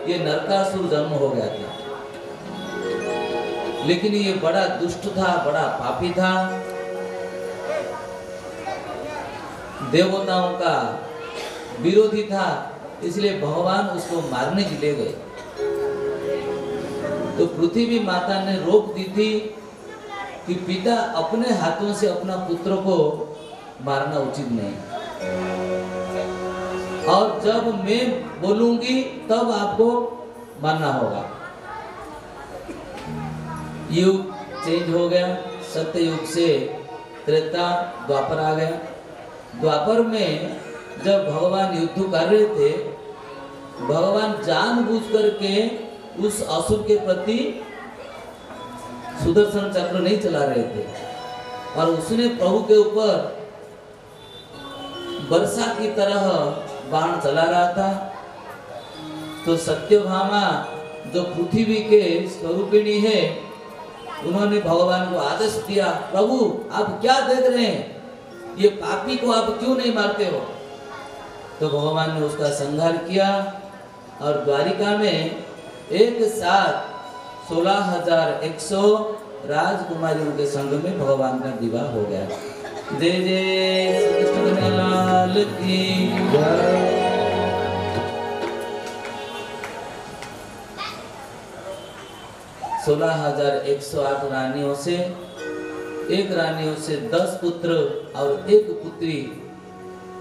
ये नरकासुर जन्म हो गया था। लेकिन ये बड़ा दुष्ट था, बड़ा पापी था, देवताओं का विरोधी था, इसलिए भगवान उसको मारने के लिए गए। तो पृथ्वी माता ने रोक दी थी कि पिता अपने हाथों से अपना पुत्र को मारना उचित नहीं, और जब मैं बोलूंगी तब आपको मारना होगा। युग चेंज हो गया, सत्य युग से त्रेता द्वापर आ गया। द्वापर में जब भगवान युद्ध कर रहे थे, भगवान जानबूझ करके उस असुर के प्रति सुदर्शन चक्र नहीं चला रहे थे, और उसने प्रभु के ऊपर वर्षा की तरह बाण चला रहा था। तो सत्यभामा जो पृथ्वी के स्वरूपिणी है, उन्होंने भगवान को आदेश दिया, प्रभु आप क्या देख रहे हैं, ये पापी को आप क्यों नहीं मारते हो? तो भगवान ने उसका संहार किया, और द्वारिका में एक साथ 16,100 राजकुमारियों के संग में भगवान का विवाह हो गया। जय जय श्री कृष्ण कन्हैया की जय। 16,108 रानियों से, एक रानियों से 10 पुत्र और एक पुत्री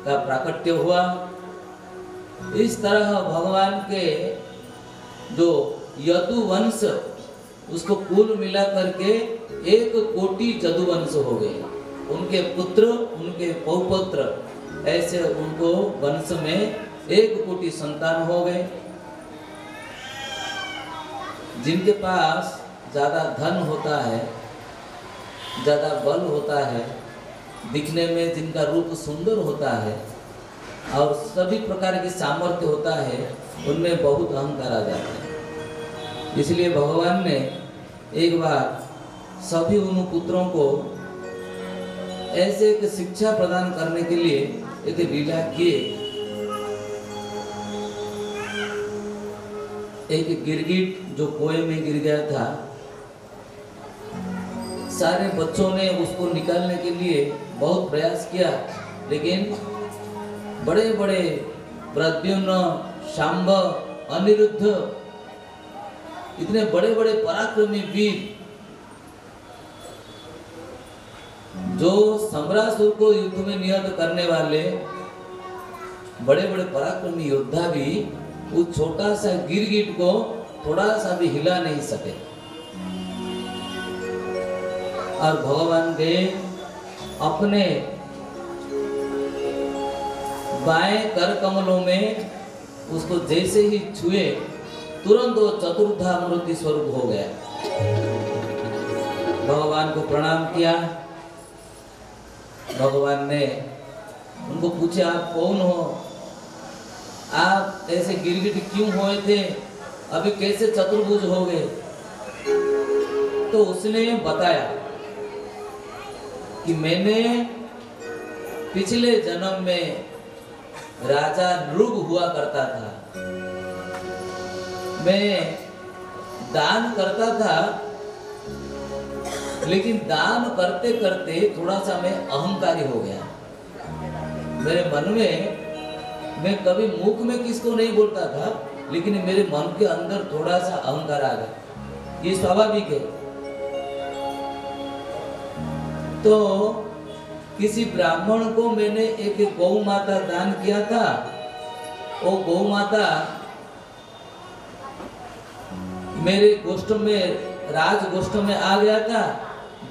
का प्राकट्य हुआ। इस तरह भगवान के जो यदुवंश, उसको कुल मिला करके 1 कोटि यदुवंश हो गए। उनके पुत्र, उनके पौपुत्र, ऐसे उनको वंश में 1 कोटि संतान हो गए। जिनके पास ज्यादा धन होता है, ज्यादा बल होता है, दिखने में जिनका रूप सुंदर होता है और सभी प्रकार की सामर्थ्य होता है, उनमें बहुत अहंकार आ जाता है। इसलिए भगवान ने एक बार सभी उन पुत्रों को ऐसे एक शिक्षा प्रदान करने के लिए एक लीला किए। एक गिरगिट जो कुएं में गिर गया था, सारे बच्चों ने उसको निकालने के लिए बहुत प्रयास किया, लेकिन बड़े बड़े प्रद्युम्न, शांब, अनिरुद्ध, इतने बड़े बड़े पराक्रमी वीर, जो सम्रासुर को युद्ध में निहत करने वाले बड़े बड़े पराक्रमी योद्धा भी उस छोटा सा गिरगिट को थोड़ा सा भी हिला नहीं सके। और भगवान गए अपने बाएं कर कमलों में, उसको जैसे ही छुए तुरंत वो चतुर्धा मूर्ति स्वरूप हो गया। भगवान को प्रणाम किया। भगवान ने उनको पूछा, आप कौन हो? आप ऐसे गिरगिट क्यों हुए थे? अभी कैसे चतुर्भुज हो गए? तो उसने बताया कि मैंने पिछले जन्म में राजा नृग हुआ करता था। मैं दान करता था, लेकिन दान करते करते थोड़ा सा मैं अहंकारी हो गया। मेरे मन में मैं कभी मुख में किसको नहीं बोलता था, लेकिन मेरे मन के अंदर थोड़ा सा अहंकार आ गया। ये स्वाभाविक है। तो किसी ब्राह्मण को मैंने एक गौ माता दान किया था। वो गौ माता मेरे गोष्ठ में, राज गोष्ठ में आ गया था।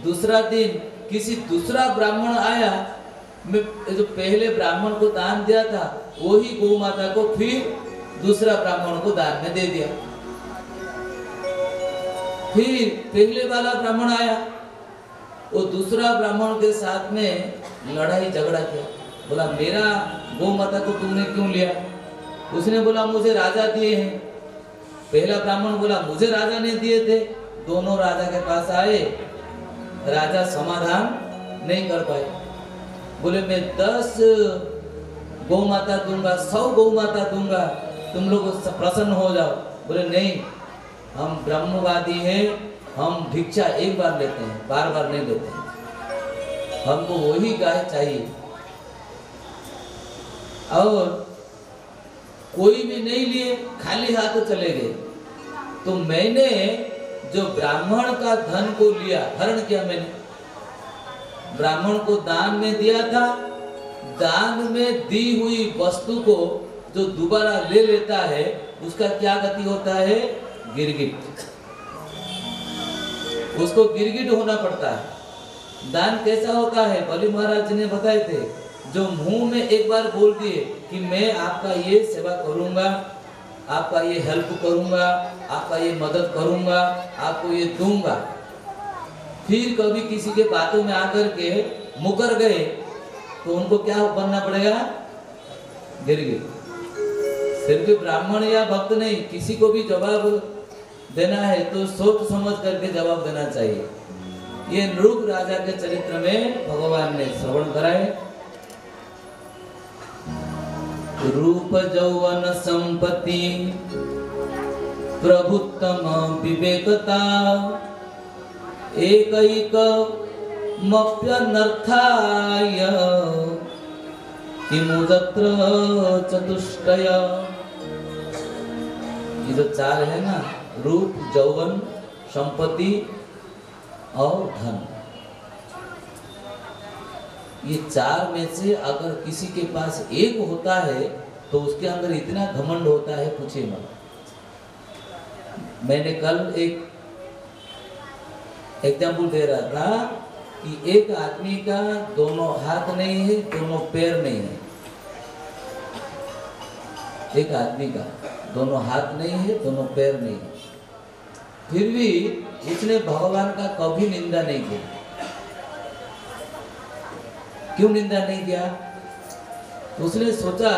दूसरा दिन किसी दूसरा ब्राह्मण आया, मैं जो पहले ब्राह्मण को दान दिया था वही गौ माता को फिर दूसरा ब्राह्मण को दान में दे दिया। फिर पहले वाला ब्राह्मण आया, वो दूसरा ब्राह्मण के साथ में लड़ाई झगड़ा किया। बोला मेरा गौ माता को तुमने क्यों लिया? उसने बोला मुझे राजा दिए हैं। पहला ब्राह्मण बोला मुझे राजा ने दिए थे। दोनों राजा के पास आए, राजा समाधान नहीं कर पाए। बोले मैं 10 गौ माता दूंगा, 100 गौ माता दूंगा, तुम लोग प्रसन्न हो जाओ। बोले नहीं, हम ब्रह्मवादी हैं, हम भिक्षा एक बार लेते हैं, बार बार नहीं लेते हैं, हमको वही गाय चाहिए। और कोई भी नहीं लिए, खाली हाथ चले गए। तो मैंने जो ब्राह्मण का धन को लिया, हरण किया मैंने, ब्राह्मण को दान में दिया था। दान में दी हुई वस्तु को जो दोबारा ले लेता है उसका क्या गति होता है? गिरगिट। उसको गिरगिट होना पड़ता है। दान कैसा होता है? बलि महाराज जी ने बताए थे, जो मुंह में एक बार बोल दिए कि मैं आपका ये सेवा करूंगा, आपका ये हेल्प करूंगा, आपका ये मदद करूंगा, आपको ये दूंगा, फिर कभी किसी के बातों में आकर के मुकर गए तो उनको क्या बनना पड़ेगा? गिरगिट। सिर्फ ब्राह्मण या भक्त नहीं, किसी को भी जवाब देना है तो सोच समझ करके जवाब देना चाहिए। ये नृग राजा के चरित्र में भगवान ने श्रवण कराए। रूप यौवन संपत्ति प्रभुत्तम विवेकता एकैक मप्यनर्थाय किमुदत्र चतुष्टय। ये जो चार है ना, रूप, यौवन, संपत्ति और धन, ये चार में से अगर किसी के पास एक होता है तो उसके अंदर इतना घमंड होता है, पूछिए मत। मैंने कल एक एग्जाम्पल दे रहा था कि एक आदमी का दोनों हाथ नहीं है, दोनों पैर नहीं है। एक आदमी का दोनों हाथ नहीं है, दोनों पैर नहीं है, फिर भी उसने भगवान का कभी निंदा नहीं किया। क्यों निंदा नहीं किया? उसने सोचा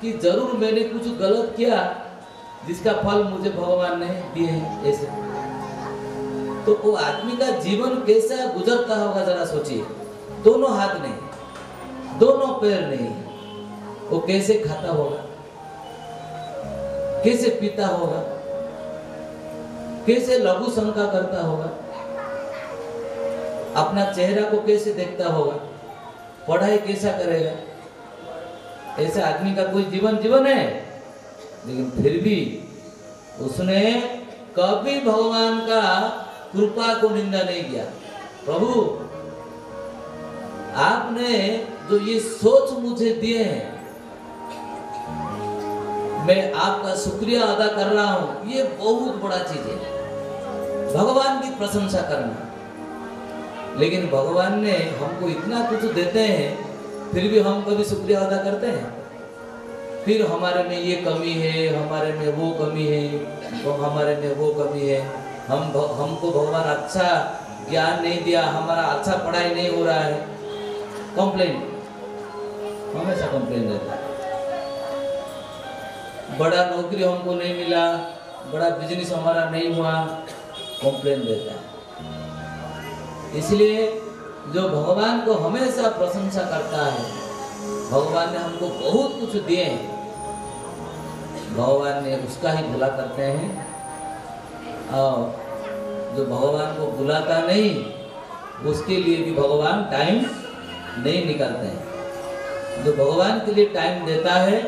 कि जरूर मैंने कुछ गलत किया जिसका फल मुझे भगवान ने दिए हैं। ऐसे तो वो आदमी का जीवन कैसा गुजरता होगा जरा सोचिए। दोनों हाथ नहीं, दोनों पैर नहीं, वो कैसे खाता होगा, कैसे पीता होगा, कैसे लघु शंका करता होगा, अपना चेहरा को कैसे देखता होगा, पढ़ाई कैसा करेगा? ऐसे आदमी का कोई जीवन है? लेकिन फिर भी उसने कभी भगवान का कृपा को निंदा नहीं किया। प्रभु, आपने जो ये सोच मुझे दिए हैं, मैं आपका शुक्रिया अदा कर रहा हूं, ये बहुत बड़ा चीज है, भगवान की प्रशंसा करना। लेकिन भगवान ने हमको इतना कुछ देते हैं, फिर भी हम कभी शुक्रिया अदा करते हैं? फिर हमारे में ये कमी है, हमारे में वो कमी है, तो हमारे में वो कमी है, हमको भगवान अच्छा ज्ञान नहीं दिया, हमारा अच्छा पढ़ाई नहीं हो रहा है। कंप्लेन, हमेशा कंप्लेन रहता है। बड़ा नौकरी हमको नहीं मिला, बड़ा बिजनेस हमारा नहीं हुआ, कंप्लेन रहता है। इसलिए जो भगवान को हमेशा प्रशंसा करता है, भगवान ने हमको बहुत कुछ दिए हैं, भगवान ने उसका ही भला करते हैं। और जो भगवान को बुलाता नहीं, उसके लिए भी भगवान टाइम नहीं निकालते हैं। जो भगवान के लिए टाइम देता है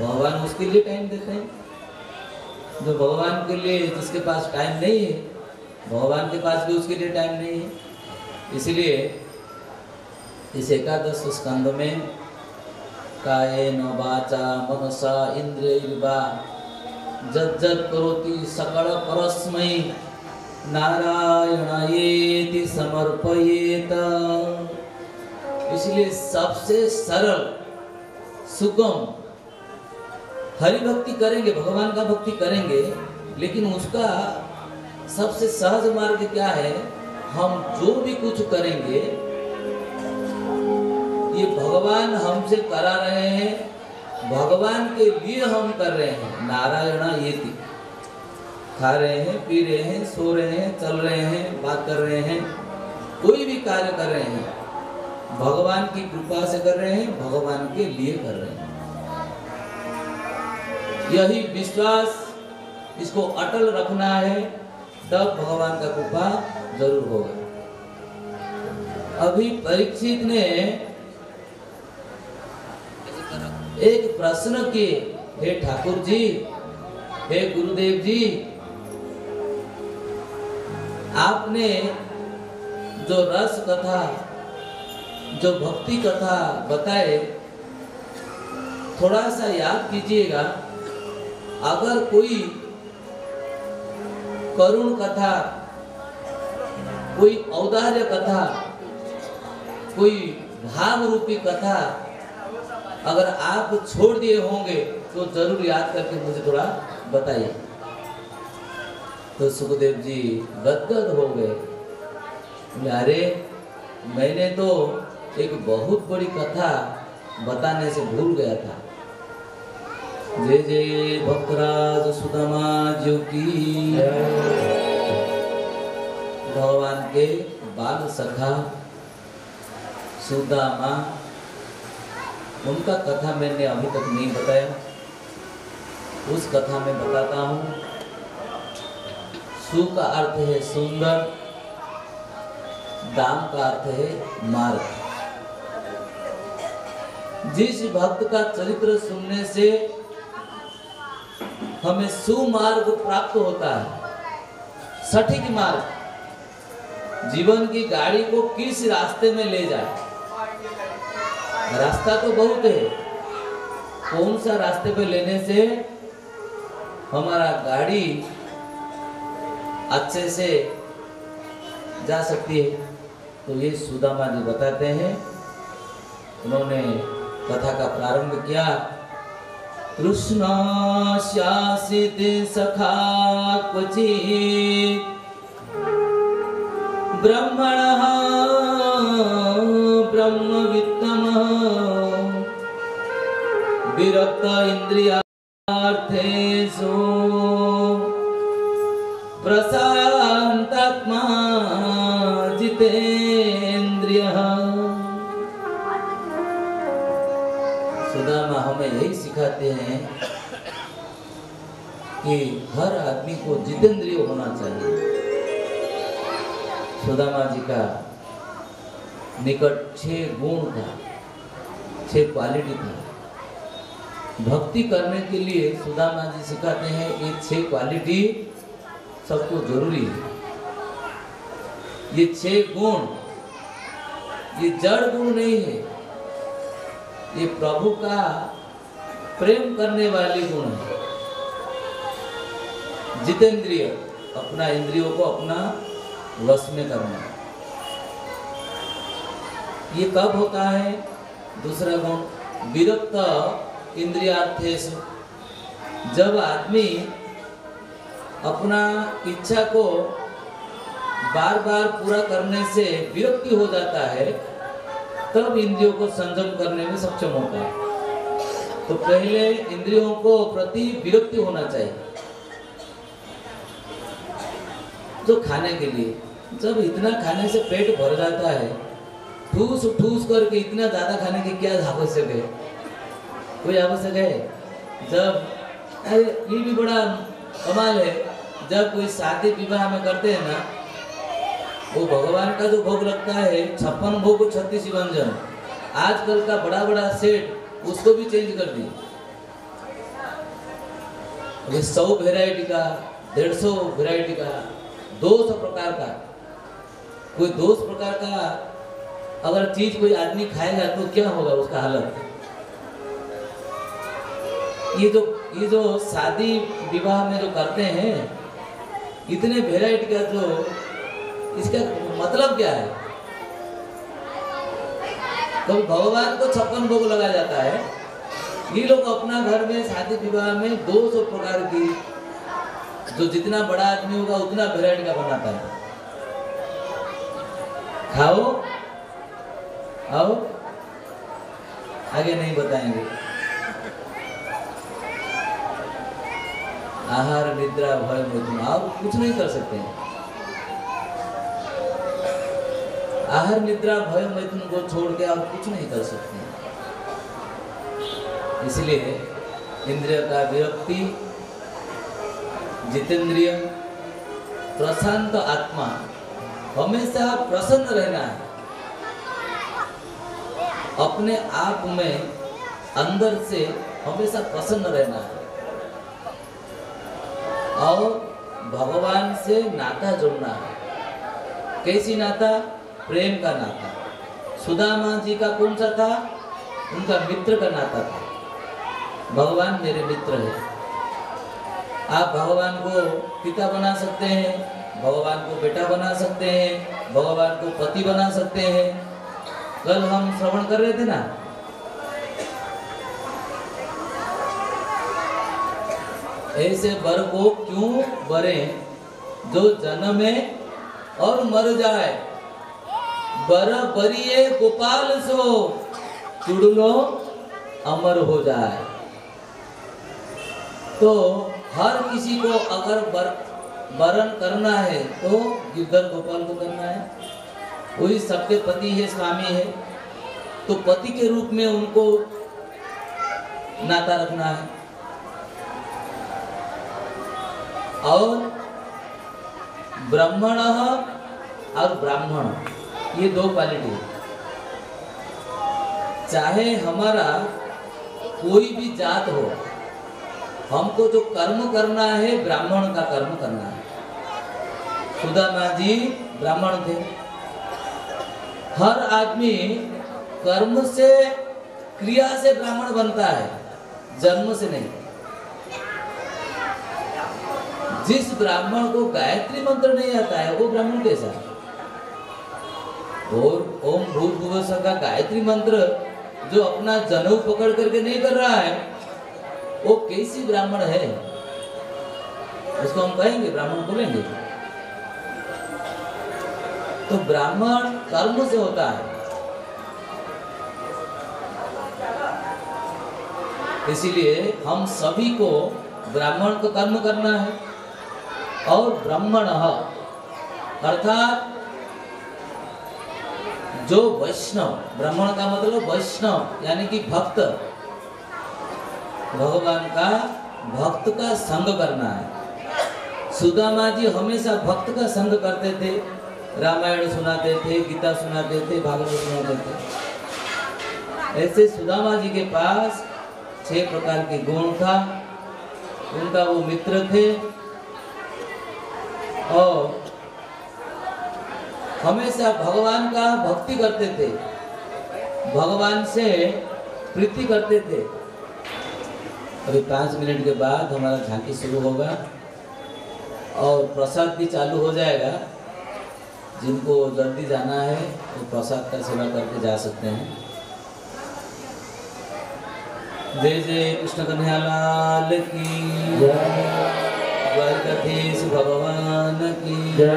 भगवान उसके लिए टाइम देते हैं। जो भगवान के लिए, जिसके पास टाइम नहीं है, भगवान के पास भी उसके लिए टाइम नहीं है। इसलिए इस एकादश स्कंद में कायेन वाचा मनसा इंद्रियैर्वा यज्जत् करोति सकल परस्मै नारायणायेति समर्पयेत। इसलिए सबसे सरल सुगम हरि भक्ति करेंगे, भगवान का भक्ति करेंगे, लेकिन उसका सबसे सहज मार्ग क्या है? हम जो भी कुछ करेंगे ये भगवान हमसे करा रहे हैं, भगवान के लिए हम कर रहे हैं। नारायण ये खा रहे हैं, पी रहे हैं, सो रहे हैं, चल रहे हैं, बात कर रहे हैं, कोई भी कार्य कर रहे हैं, भगवान की कृपा से कर रहे हैं, भगवान के लिए कर रहे हैं। यही विश्वास, इसको अटल रखना है, तब भगवान का कृपा जरूर होगा। अभी परीक्षित ने एक प्रश्न किए, हे ठाकुर जी, हे गुरुदेव जी, आपने जो रस कथा, जो भक्ति कथा बताए, थोड़ा सा याद कीजिएगा। अगर कोई करुण कथा, कोई औदार्य कथा, कोई भाव रूपी कथा अगर आप छोड़ दिए होंगे तो जरूर याद करके मुझे थोड़ा बताइए। तो सुखदेव जी गदगद हो गए। अरे मैंने तो एक बहुत बड़ी कथा बताने से भूल गया था। जय जय भक्तराज सुदामा जी की। भगवान के बाल सखा सुदामा, उनका कथा मैंने अभी तक नहीं बताया, उस कथा में बताता हूँ। सु का अर्थ है सुंदर, दाम का अर्थ है मार्ग। जिस भक्त का चरित्र सुनने से हमें सुमार्ग प्राप्त होता है, सटीक मार्ग। जीवन की गाड़ी को किस रास्ते में ले जाए, रास्ता तो बहुत है, कौन सा रास्ते पे लेने से हमारा गाड़ी अच्छे से जा सकती है, तो ये सुदामा जी बताते हैं। उन्होंने कथा का प्रारंभ किया। कृष्ण शासित सखा क्वचित् ब्रह्मणः ब्रह्मवित्तमः विरक्त इंद्रियार्थेषु प्रशान्तात्मा जितेन्द्रियः। सुदामा हमें यही सिखाते हैं कि हर आदमी को जितेंद्रिय होना चाहिए। सुदामा जी का निकट 6 गुण था, 6 क्वालिटी था। भक्ति करने के लिए सुदामा जी सिखाते हैं ये 6 क्वालिटी सबको जरूरी है। ये 6 गुण, ये जड़ गुण नहीं है, ये प्रभु का प्रेम करने वाली गुण है। जितेंद्रिय, अपना इंद्रियों को अपना वश में करना। ये कब होता है? दूसरा गुण विरक्त इंद्रियार्थेषु, जब आदमी अपना इच्छा को बार बार पूरा करने से विरक्ति हो जाता है, तब इंद्रियों को संयम करने में सक्षम होता है। तो पहले इंद्रियों को प्रति विरक्ति होना चाहिए। तो खाने के लिए, जब इतना खाने से पेट भर जाता है, ठूस ठूस करके इतना ज्यादा खाने की क्या आवश्यक है? कोई आवश्यक है? जब ये भी बड़ा कमाल है, जब कोई शादी विवाह में करते हैं ना, वो भगवान का जो भोग लगता है 56 भोग 36 व्यंजन, आजकल का बड़ा बड़ा सेट उसको भी चेंज कर दिया। अभी 100 वेराइटी का, 150 वेराइटी का, 200 प्रकार का, कोई 200 प्रकार का अगर चीज कोई आदमी खाएगा तो क्या होगा उसका हालत। ये जो शादी विवाह में जो करते हैं इतने वेराइटी का, जो इसका मतलब क्या है। तो भगवान को 56 भोग लगाया जाता है, ये लोग अपना घर में शादी विवाह में 200 प्रकार की, जो जितना बड़ा आदमी होगा उतना वेराइटी का बनाता है। खाओ आओ, आगे नहीं बताएंगे। आहार निद्रा भय मैथुन, आप कुछ नहीं कर सकते हैं। आहार निद्रा भय मैथुन को छोड़ के आप कुछ नहीं कर सकते हैं। इसलिए इंद्रिय का विरक्ति, जितेंद्रिय, प्रशांत आत्मा, हमेशा प्रसन्न रहना है, अपने आप में अंदर से हमेशा प्रसन्न रहना है और भगवान से नाता जोड़ना है। कैसी नाता? प्रेम का नाता। सुदामा जी का कौन सा था? उनका मित्र का नाता था। भगवान मेरे मित्र है। आप भगवान को पिता बना सकते हैं, भगवान को बेटा बना सकते हैं, भगवान को पति बना सकते हैं। कल हम श्रवण कर रहे थे ना, ऐसे वर को क्यों वरे जो जन्मे और मर जाए, बर बरिए गोपाल सो चुड़लो अमर हो जाए। तो हर किसी को अगर वरण करना है तो गिरधर गोपाल को करना है। वही सबके पति है, स्वामी है, तो पति के रूप में उनको नाता रखना है। और ब्राह्मण और ब्राह्मण, ये दो क्वालिटी है। चाहे हमारा कोई भी जात हो, हमको जो कर्म करना है ब्राह्मण का कर्म करना है। सुदामा जी ब्राह्मण थे। हर आदमी कर्म से, क्रिया से ब्राह्मण बनता है, जन्म से नहीं। जिस ब्राह्मण को गायत्री मंत्र नहीं आता है वो ब्राह्मण कैसा है? और ओम भूर्भुवः स्वः का गायत्री मंत्र जो अपना जनेऊ पकड़ करके नहीं कर रहा है, वो कैसी ब्राह्मण है? उसको हम कहेंगे ब्राह्मण बोलेंगे? तो ब्राह्मण कर्म से होता है। इसीलिए हम सभी को ब्राह्मण को कर्म करना है। और ब्राह्मण अर्थात जो वैष्णव, ब्राह्मण का मतलब वैष्णव यानी कि भक्त, भगवान का भक्त का संग करना है। सुदामा जी हमेशा भक्त का संग करते थे, रामायण सुनाते थे, गीता सुनाते थे, भागवत सुनाते थे। ऐसे सुदामा जी के पास 6 प्रकार के गुण था। उनका वो मित्र थे और हमेशा भगवान का भक्ति करते थे, भगवान से प्रीति करते थे। अभी 5 मिनट के बाद हमारा झांकी शुरू होगा और प्रसाद भी चालू हो जाएगा। जिनको जल्दी जाना है वो प्रसाद का सेवा करके जा सकते हैं। जय जय कृष्ण कन्हैया लाल की जय, द्वारकाधीश भगवान की जय।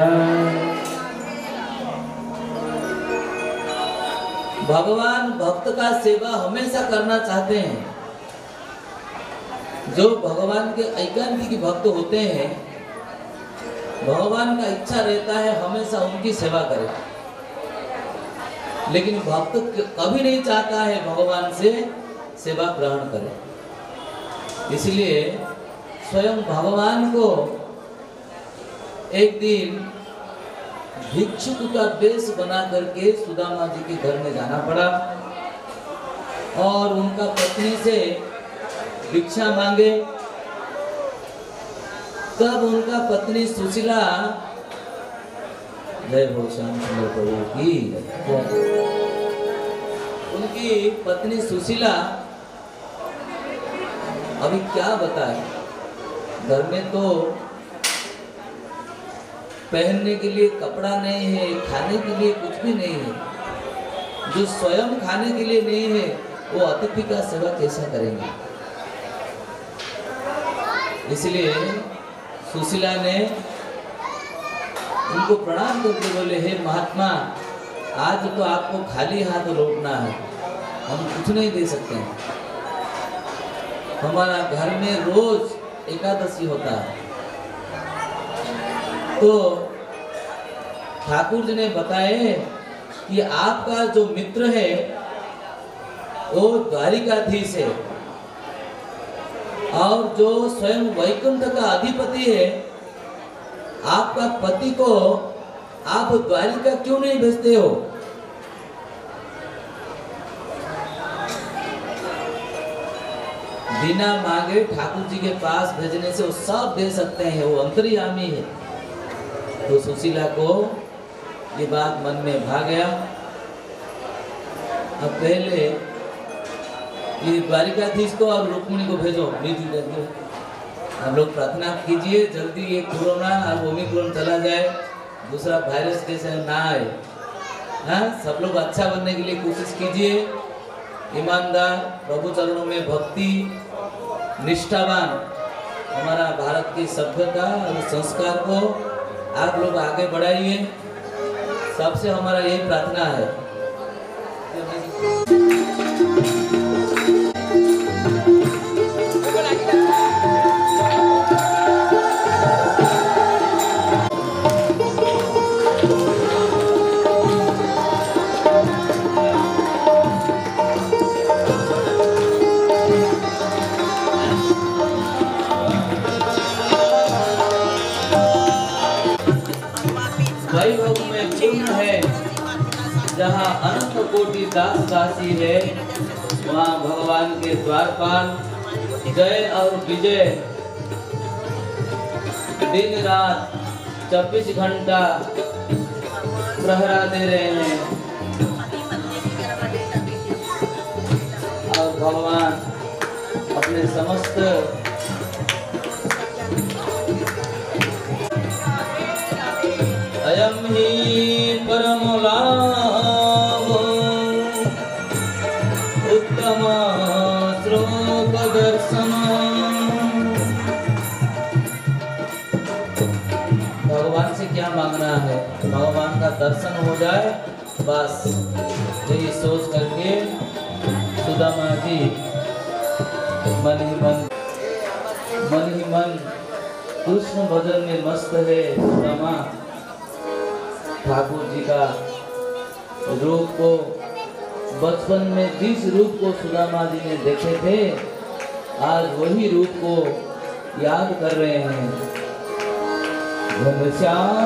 भगवान भक्त का सेवा हमेशा करना चाहते हैं। जो भगवान के एकांतिक भक्त होते हैं, भगवान का इच्छा रहता है हमेशा उनकी सेवा करें। लेकिन भक्त कभी नहीं चाहता है भगवान से सेवा ग्रहण करे। इसलिए स्वयं भगवान को एक दिन भिक्षुक का वेश बना करके सुदामा जी के घर में जाना पड़ा और उनका पत्नी से भिक्षा मांगे। तब उनका पत्नी सुशीला, जय हो श्याम सुंदर प्रभु की, उनकी पत्नी सुशीला अभी क्या बताए, घर में तो पहनने के लिए कपड़ा नहीं है, खाने के लिए कुछ भी नहीं है। जो स्वयं खाने के लिए नहीं है वो अतिथि का सेवा कैसा करेंगे। इसलिए सुशीला ने उनको प्रणाम करके बोले, हे महात्मा, आज तो आपको खाली हाथ लौटना है, हम कुछ नहीं दे सकते हैं। हमारा घर में रोज एकादशी होता है। तो ठाकुर जी ने बताए कि आपका जो मित्र है वो द्वारिकाधीश है और जो स्वयं वैकुंठ का अधिपति है, आपका पति को आप द्वारिका क्यों नहीं भेजते हो? बिना मांगे ठाकुर जी के पास भेजने से वो सब दे सकते हैं, वो अंतर्यामी है। तो सुशीला को ये बात मन में भा गया। अब पहले ये द्वारिकाधीश को और रुक्मिणी को भेजो, हम लोग प्रार्थना कीजिए जल्दी ये कोरोना और ओमिक्रॉन चला जाए, दूसरा वायरस कैसे ना आए। हाँ, सब लोग अच्छा बनने के लिए कोशिश कीजिए, ईमानदार, प्रभु चरणों में भक्ति, निष्ठावान, हमारा भारत की सभ्यता और संस्कार को आप लोग आगे बढ़ाइए। सबसे हमारा यही प्रार्थना है। वैभव में पूर्ण है जहाँ अनंत कोटि दास दासी है, वहाँ भगवान के द्वारपाल जय और विजय दिन रात 24 घंटा प्रहरा दे रहे हैं। और भगवान अपने समस्त अयम ही परम लाभ उत्तम श्लोक दर्शन। भगवान से क्या मांगना है? भगवान का दर्शन हो जाए बस, यही सोच करके सुदामा जी मन ही मन कृष्ण भजन में मस्त है। सुदामा ठाकुर जी का रूप को, बचपन में जिस रूप को सुदामा जी ने देखे थे, आज वही रूप को याद कर रहे हैं। घनश्याम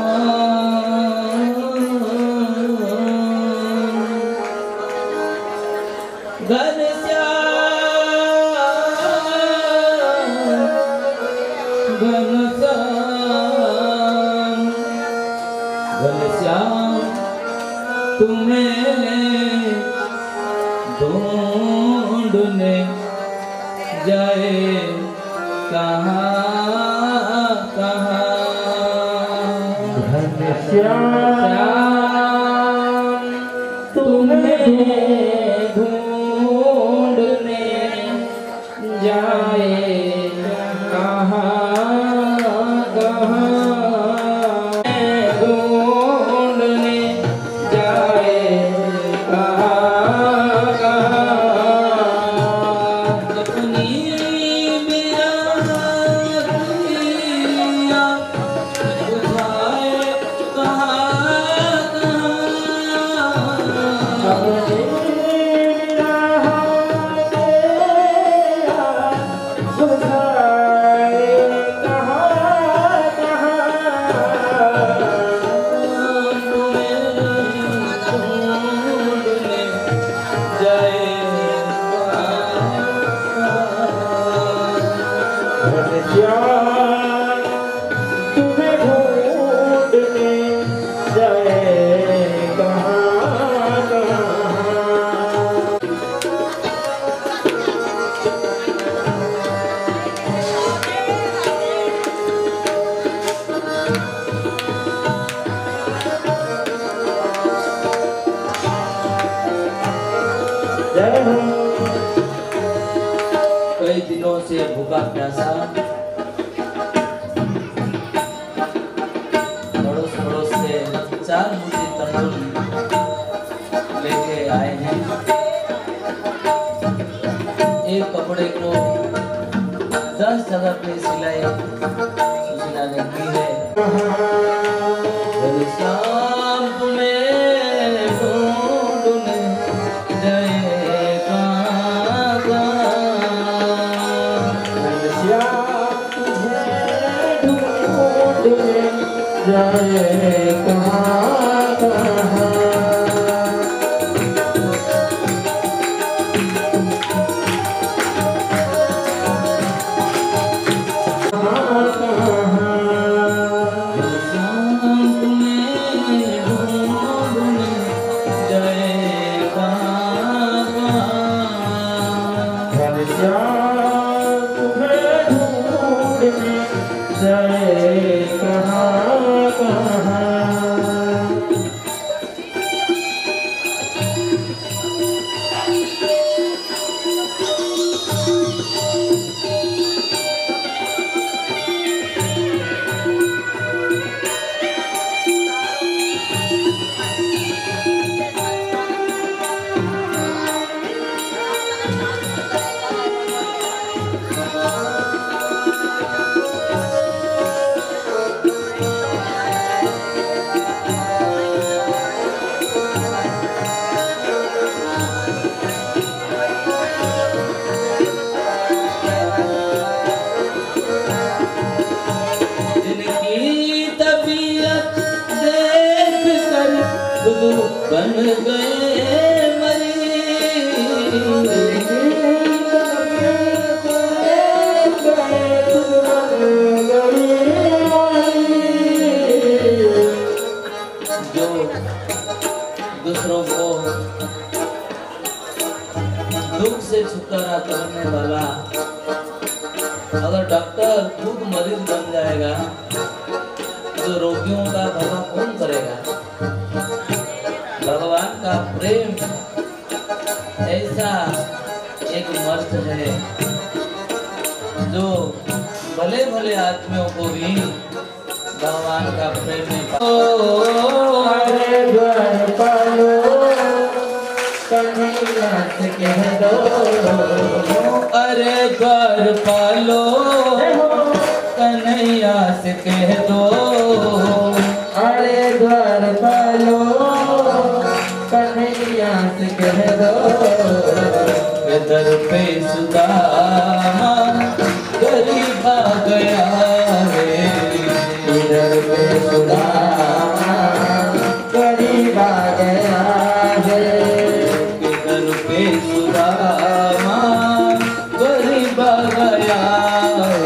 तुम्हें ढूंढने जाए कहाँ कहाँ। घनश्याम तुम्हें ढूंढने जाए कहाँ कहाँ। वाली सिलाई सुशीला ने की है। घनश्याम तुम्हें ढूंढने जाए कहाँ कहाँ, घनश्याम तुझे ढूंढने जाए कहाँ कहाँ। बन गए जो दूसरों को दुख से छुटकारा करने वाला, अगर डॉक्टर खुद मरीज बन जाएगा तो रोगियों का भला कौन करेगा। भगवान का प्रेम ऐसा एक मर्द है जो भले भले आदमियों को भी भगवान का प्रेम नहीं अरे द्वार पालो कन्हैया से कह दो, अरे द्वार पालो कन्हैया से कह दो, अरे द्वार पालो कन्हैया से कह दो। दर पे सुदामा गरीब आ गया है, दर पे सुदामा गरीब आ गया है, दर पे सुदामा गरीब आ गया है,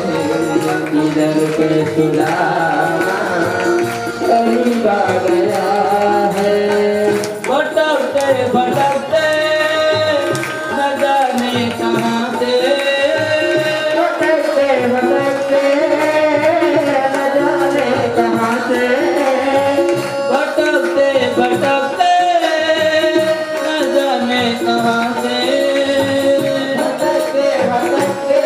दर पे सुदामा गरीब आ गया है। भटकते भटकते न जाने कहाँ से, भटकते भटकते न जाने कहाँ से, भटकते भटकते न जाने कहाँ से, भटकते भटकते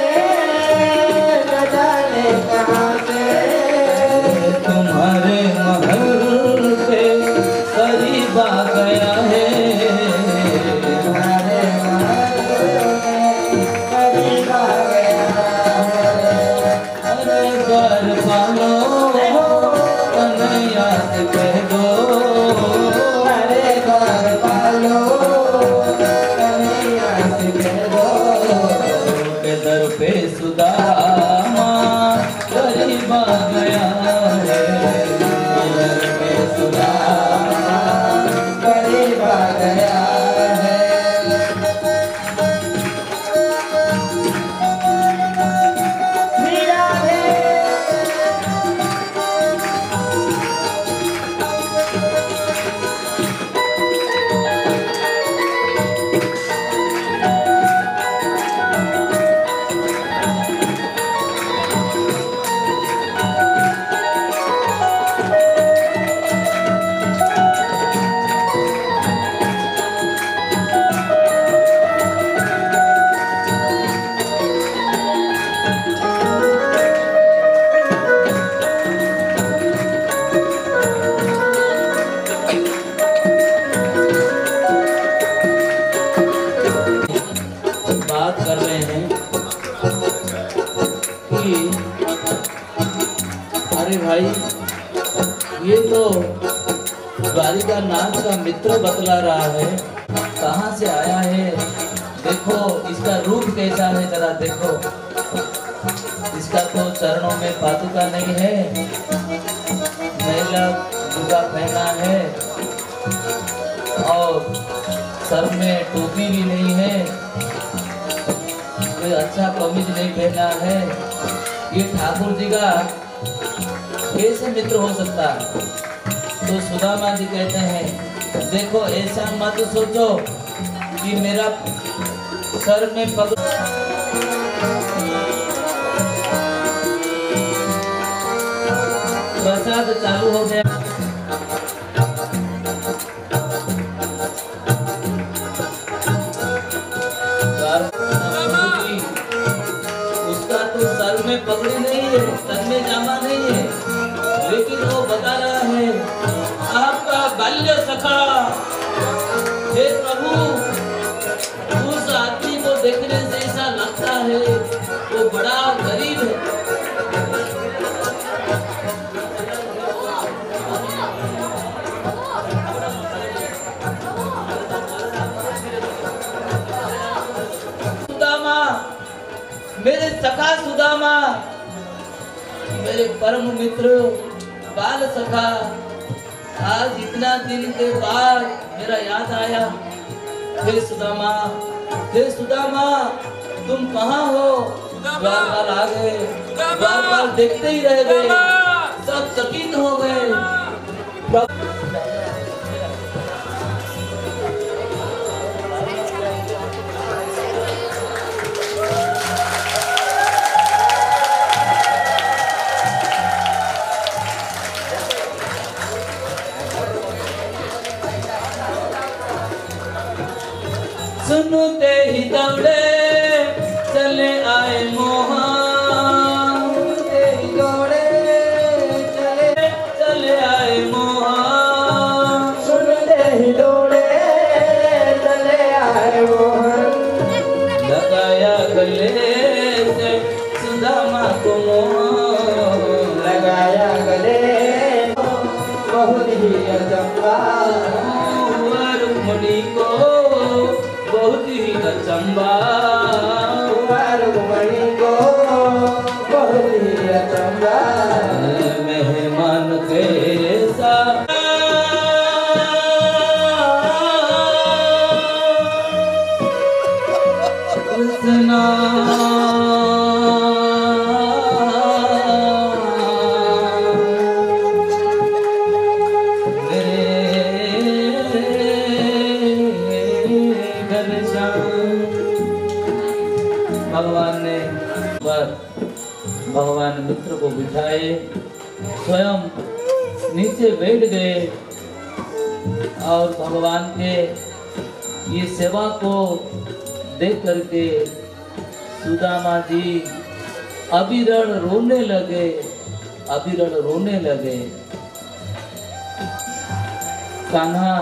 न जाने कहाँ से। तुम्हारे महल पे करीब आ गया है, तुम्हारे महल करीब आ गया है। अरे द्वार पालो कन्हैया से कह दो, अरे द्वार पालो कन्हैया से कह दो, के दर पे सुदामा गरीब आ गया है, दर पे सुदामा गरीब आ गया है। मीरा रे अरे भाई, ये तो द्वारिका नाथ का मित्र बतला रहा है, कहाँ से आया है, देखो इसका रूप कैसा है, जरा देखो। इसका तो चरणों में पादुका नहीं है, मैला लुगा पहना है और सर में टोपी भी नहीं है, कोई अच्छा कमीज नहीं पहना है। ये ठाकुर जी का कैसे मित्र हो सकता है? तो सुदामा जी कहते हैं, देखो ऐसा मत सोचो कि मेरा सर में पग प्रसाद चालू हो गया। उसका तो सर में पगड़ी नहीं है, सर में जामा नहीं है, लेकिन वो बता रहा है, आपका बाल्य सखा, हे प्रभु, उस आदमी को देखने से ऐसा लगता है वो बड़ा गरीब है। सुदामा, मेरे सखा सुदामा, मेरे परम मित्र, बाल सखा, आज इतना दिन के बाद मेरा याद आया। हे सुदामा, हे सुदामा, तुम कहाँ हो? द्वारपाल आ गए, द्वारपाल देखते ही रह गए, सब चकित हो गए। सुनते ही दौड़े चले आए मोहन, सुनते ही दौड़े चले आए मोहन, सुनते ही दौड़े चले आए मोहन। लगाया गले से सुदामा को मोहन, लगाया गले बहुत ही अचंभा, रुक्मणी को बहुत ही अचंभा, रुक्मणी को बहुत ही अचंभा। मेहमान के साथ कृष्णा भगवान ने भगवान मित्र को बिठाए, स्वयं नीचे बैठ गए और भगवान के ये सेवा को देख करके सुदामा जी अविरल रोने लगे, अविरल रोने लगे। कान्हा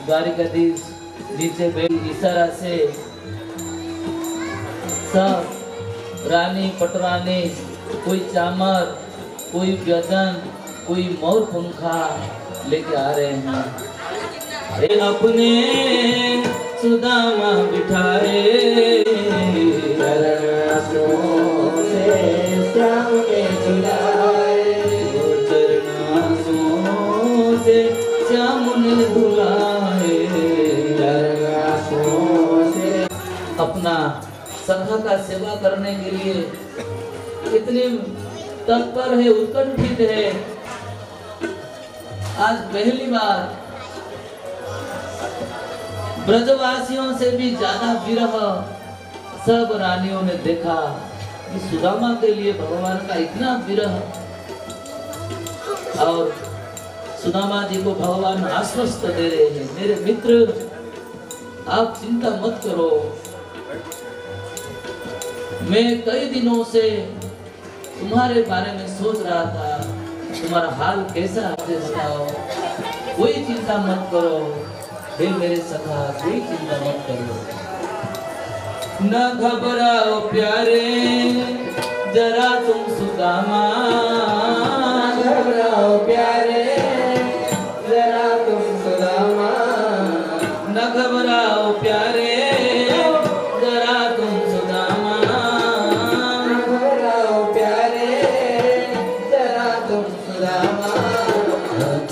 द्वारिकाधीश नीचे बैठ इशारा से सब रानी पटरानी, कोई चामर, कोई व्यजन, कोई मोर पंखा लेके आ रहे हैं। अपने सुदामा बिठाए चरणासों से श्याम के झुलाए, चरणासों से श्याम ने धुलाए, चरणासों से अपना सखा का सेवा करने के लिए कितने तत्पर है, उत्कंठित है। आज पहली बार ब्रजवासियों से भी ज्यादा विरह सब रानियों ने देखा कि सुदामा के लिए भगवान का इतना विरह। और सुदामा जी को भगवान आश्वस्त दे रहे हैं, मेरे मित्र आप चिंता मत करो, मैं कई दिनों से तुम्हारे बारे में सोच रहा था, तुम्हारा हाल कैसा है बताओ, कोई चिंता मत करो, हे मेरे सखा कोई चिंता मत करो, न घबराओ प्यारे जरा तुम सुदामा,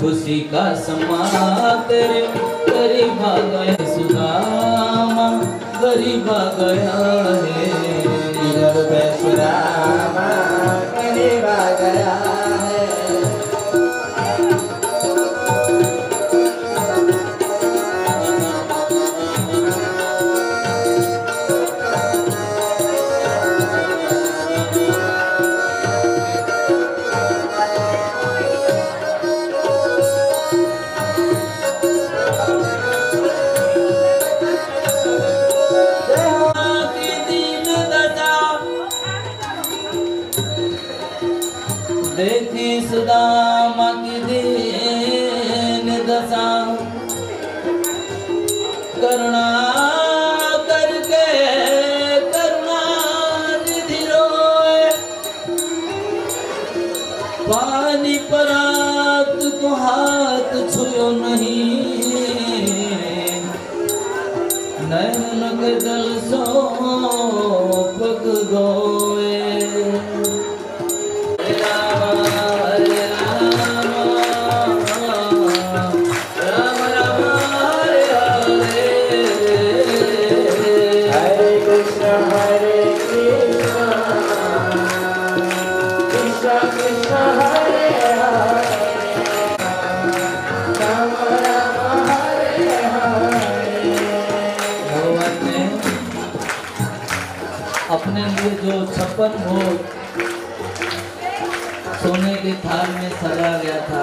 खुशी का समा तेरे करीब आ गया सुदामा, करीब आ गया है सुदामा, करीब आ गया है। देखी सुदामा की दीन दशा, करुणा करके करुणा निधि रोए, पानी परात को हाथ छुयो नहीं, नैन के जल सो पग गोए। अपने लिए जो 56 भोग सोने के थाल में सजा गया था,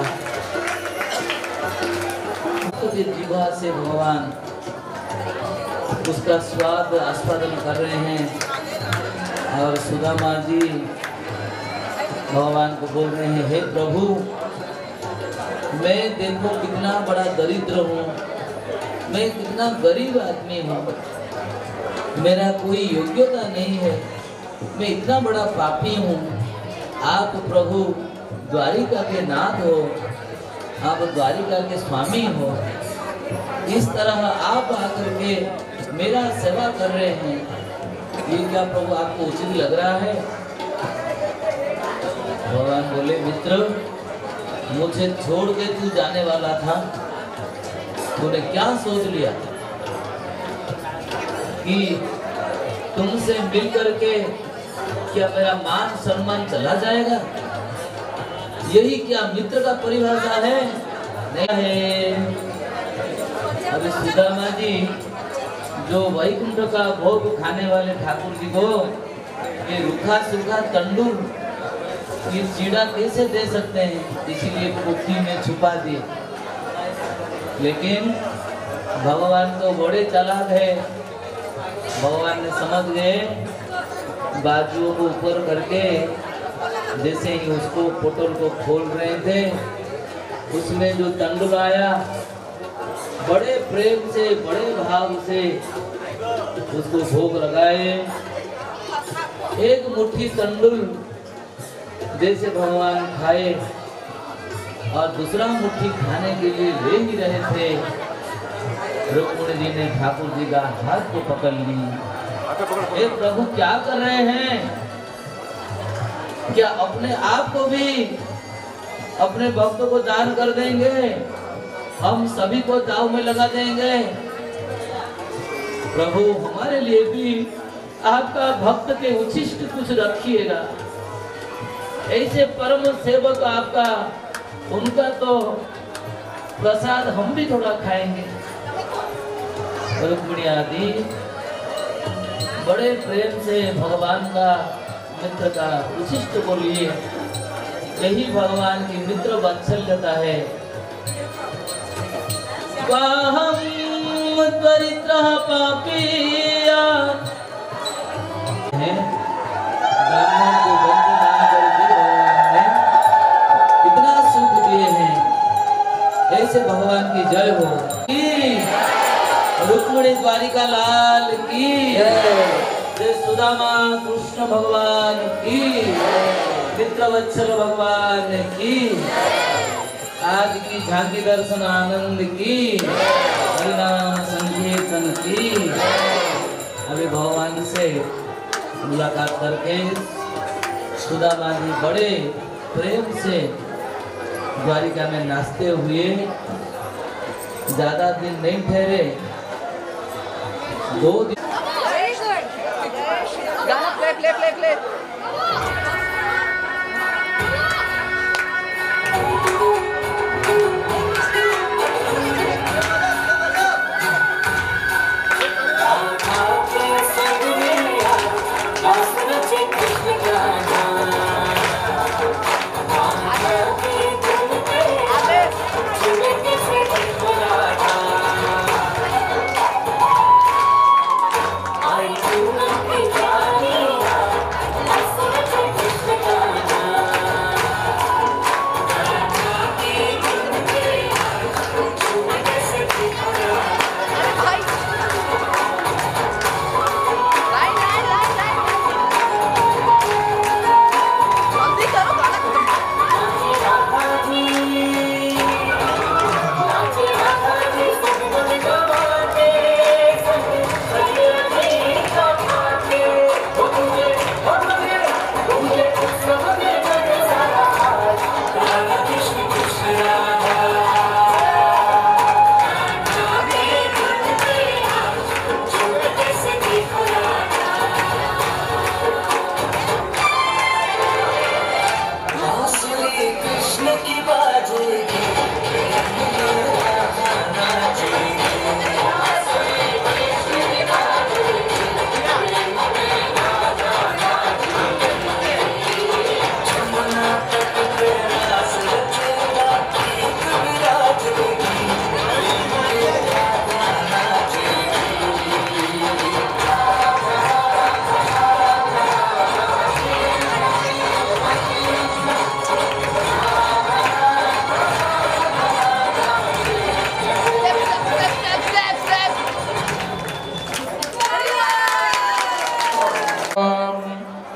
उसके जीवा से भगवान उसका स्वाद आस्वादन कर रहे हैं। और सुदामा जी भगवान को बोल रहे हैं, हे प्रभु, मैं देखो कितना बड़ा दरिद्र हूँ, मैं कितना गरीब आदमी हूँ, मेरा कोई योग्यता नहीं है, मैं इतना बड़ा पापी हूँ। आप प्रभु द्वारिका के नाथ हो, आप द्वारिका के स्वामी हो, इस तरह आप आकर के मेरा सेवा कर रहे हैं, ये क्या प्रभु आपको उचित लग रहा है? भगवान बोले, मित्र, मुझे छोड़ के तू जाने वाला था, तूने क्या सोच लिया कि तुमसे मिल करके क्या मेरा मान सम्मान चला जाएगा? यही क्या मित्र का परिभाषा है? नहीं है। अभी सुदामा जी जो वैकुंठ का भोग खाने वाले ठाकुर जी को ये रूखा सूखा तंडुल, ये चीड़ा कैसे दे सकते हैं? इसीलिए कुप्पी में छुपा दिए। लेकिन भगवान तो बड़े चालाक है, भगवान ने समझ गए, बाजुओं को ऊपर करके जैसे ही उसको पोटल को खोल रहे थे, उसमें जो तंडुल आया, बड़े प्रेम से बड़े भाव से उसको भोग लगाए। एक मुट्ठी तंडुल जैसे भगवान खाए और दूसरा मुट्ठी खाने के लिए ले ही रहे थे, रुक्मिणी जी ने ठाकुर जी का हाथ को पकड़ ली। ए प्रभु, क्या कर रहे हैं? क्या अपने आप को भी अपने भक्तों को दान कर देंगे? हम सभी को दाव में लगा देंगे? प्रभु, हमारे लिए भी आपका भक्त के उच्छिष्ट कुछ रखिएगा। ऐसे परम सेवक आपका, उनका तो प्रसाद हम भी थोड़ा खाएंगे। रुक्मिणी आदि बड़े प्रेम से भगवान का मित्र का उच्छिष्ट को लिए। यही भगवान की मित्र वात्सल्यता है। वाहं त्वरित्रः पापिया है, ब्राह्मण को बंधु दान करके भगवान ने इतना सुख दिए हैं। ऐसे भगवान की जय हो। रुक्मिणी द्वारिका लाल की जय, सुदामा कृष्ण भगवान की, मित्रवत्सल भगवान की, आज की झांकी दर्शन आनंद की, हरिनाम संकीर्तन की। अभी भगवान से मुलाकात करके सुदामा जी बड़े प्रेम से द्वारिका में नाचते हुए ज्यादा दिन नहीं ठहरे, 2 दिन। गाना प्ले प्ले प्ले प्ले।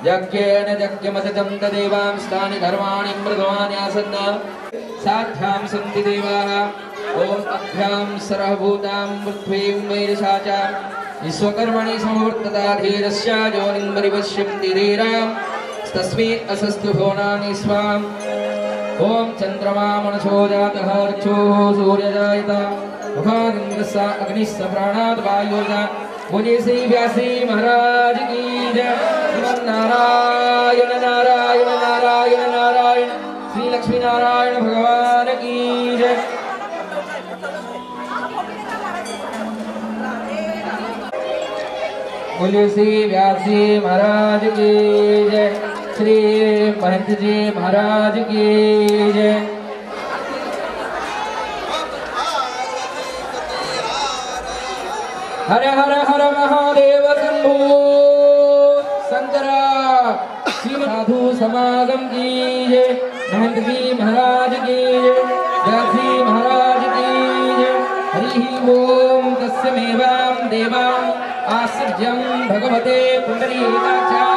यज्ञेन यज्ञमसितं तदेवां स्थानि धर्माणि मृदवान्यासन् साध्यां सन्ति देवाः ॐ अभ्यां सर्वभूतां पृथ्वीं वैरसा च विश्वकर्मणि समवर्तता धीरस्य योनिं परिपश्यन्ति धीरां तस्मै असस्तु भुवनानि स्वाम् ॐ चन्द्रमा मनसो जातः रक्षोः सूर्यजायत मुखादिन्द्रस्य अग्निस्य प्राणात् वायुर्जा। बोलिए श्री व्यासी महाराज की जय। नारायण नारायण नारायण नारायण श्री लक्ष्मी नारायण भगवान की जय। बोलिए श्री व्यासी महाराज की जय। श्री महंत जी महाराज की जय। हर हर हर महादेव शंभो शंकरा। श्री साधु समागम की जय। महंत जी महाराज की जय। व्यासी महाराज की जय। हरि ओम तस्मेवां देवां आसृज्यं भगवते पुंडरीकाक्षाय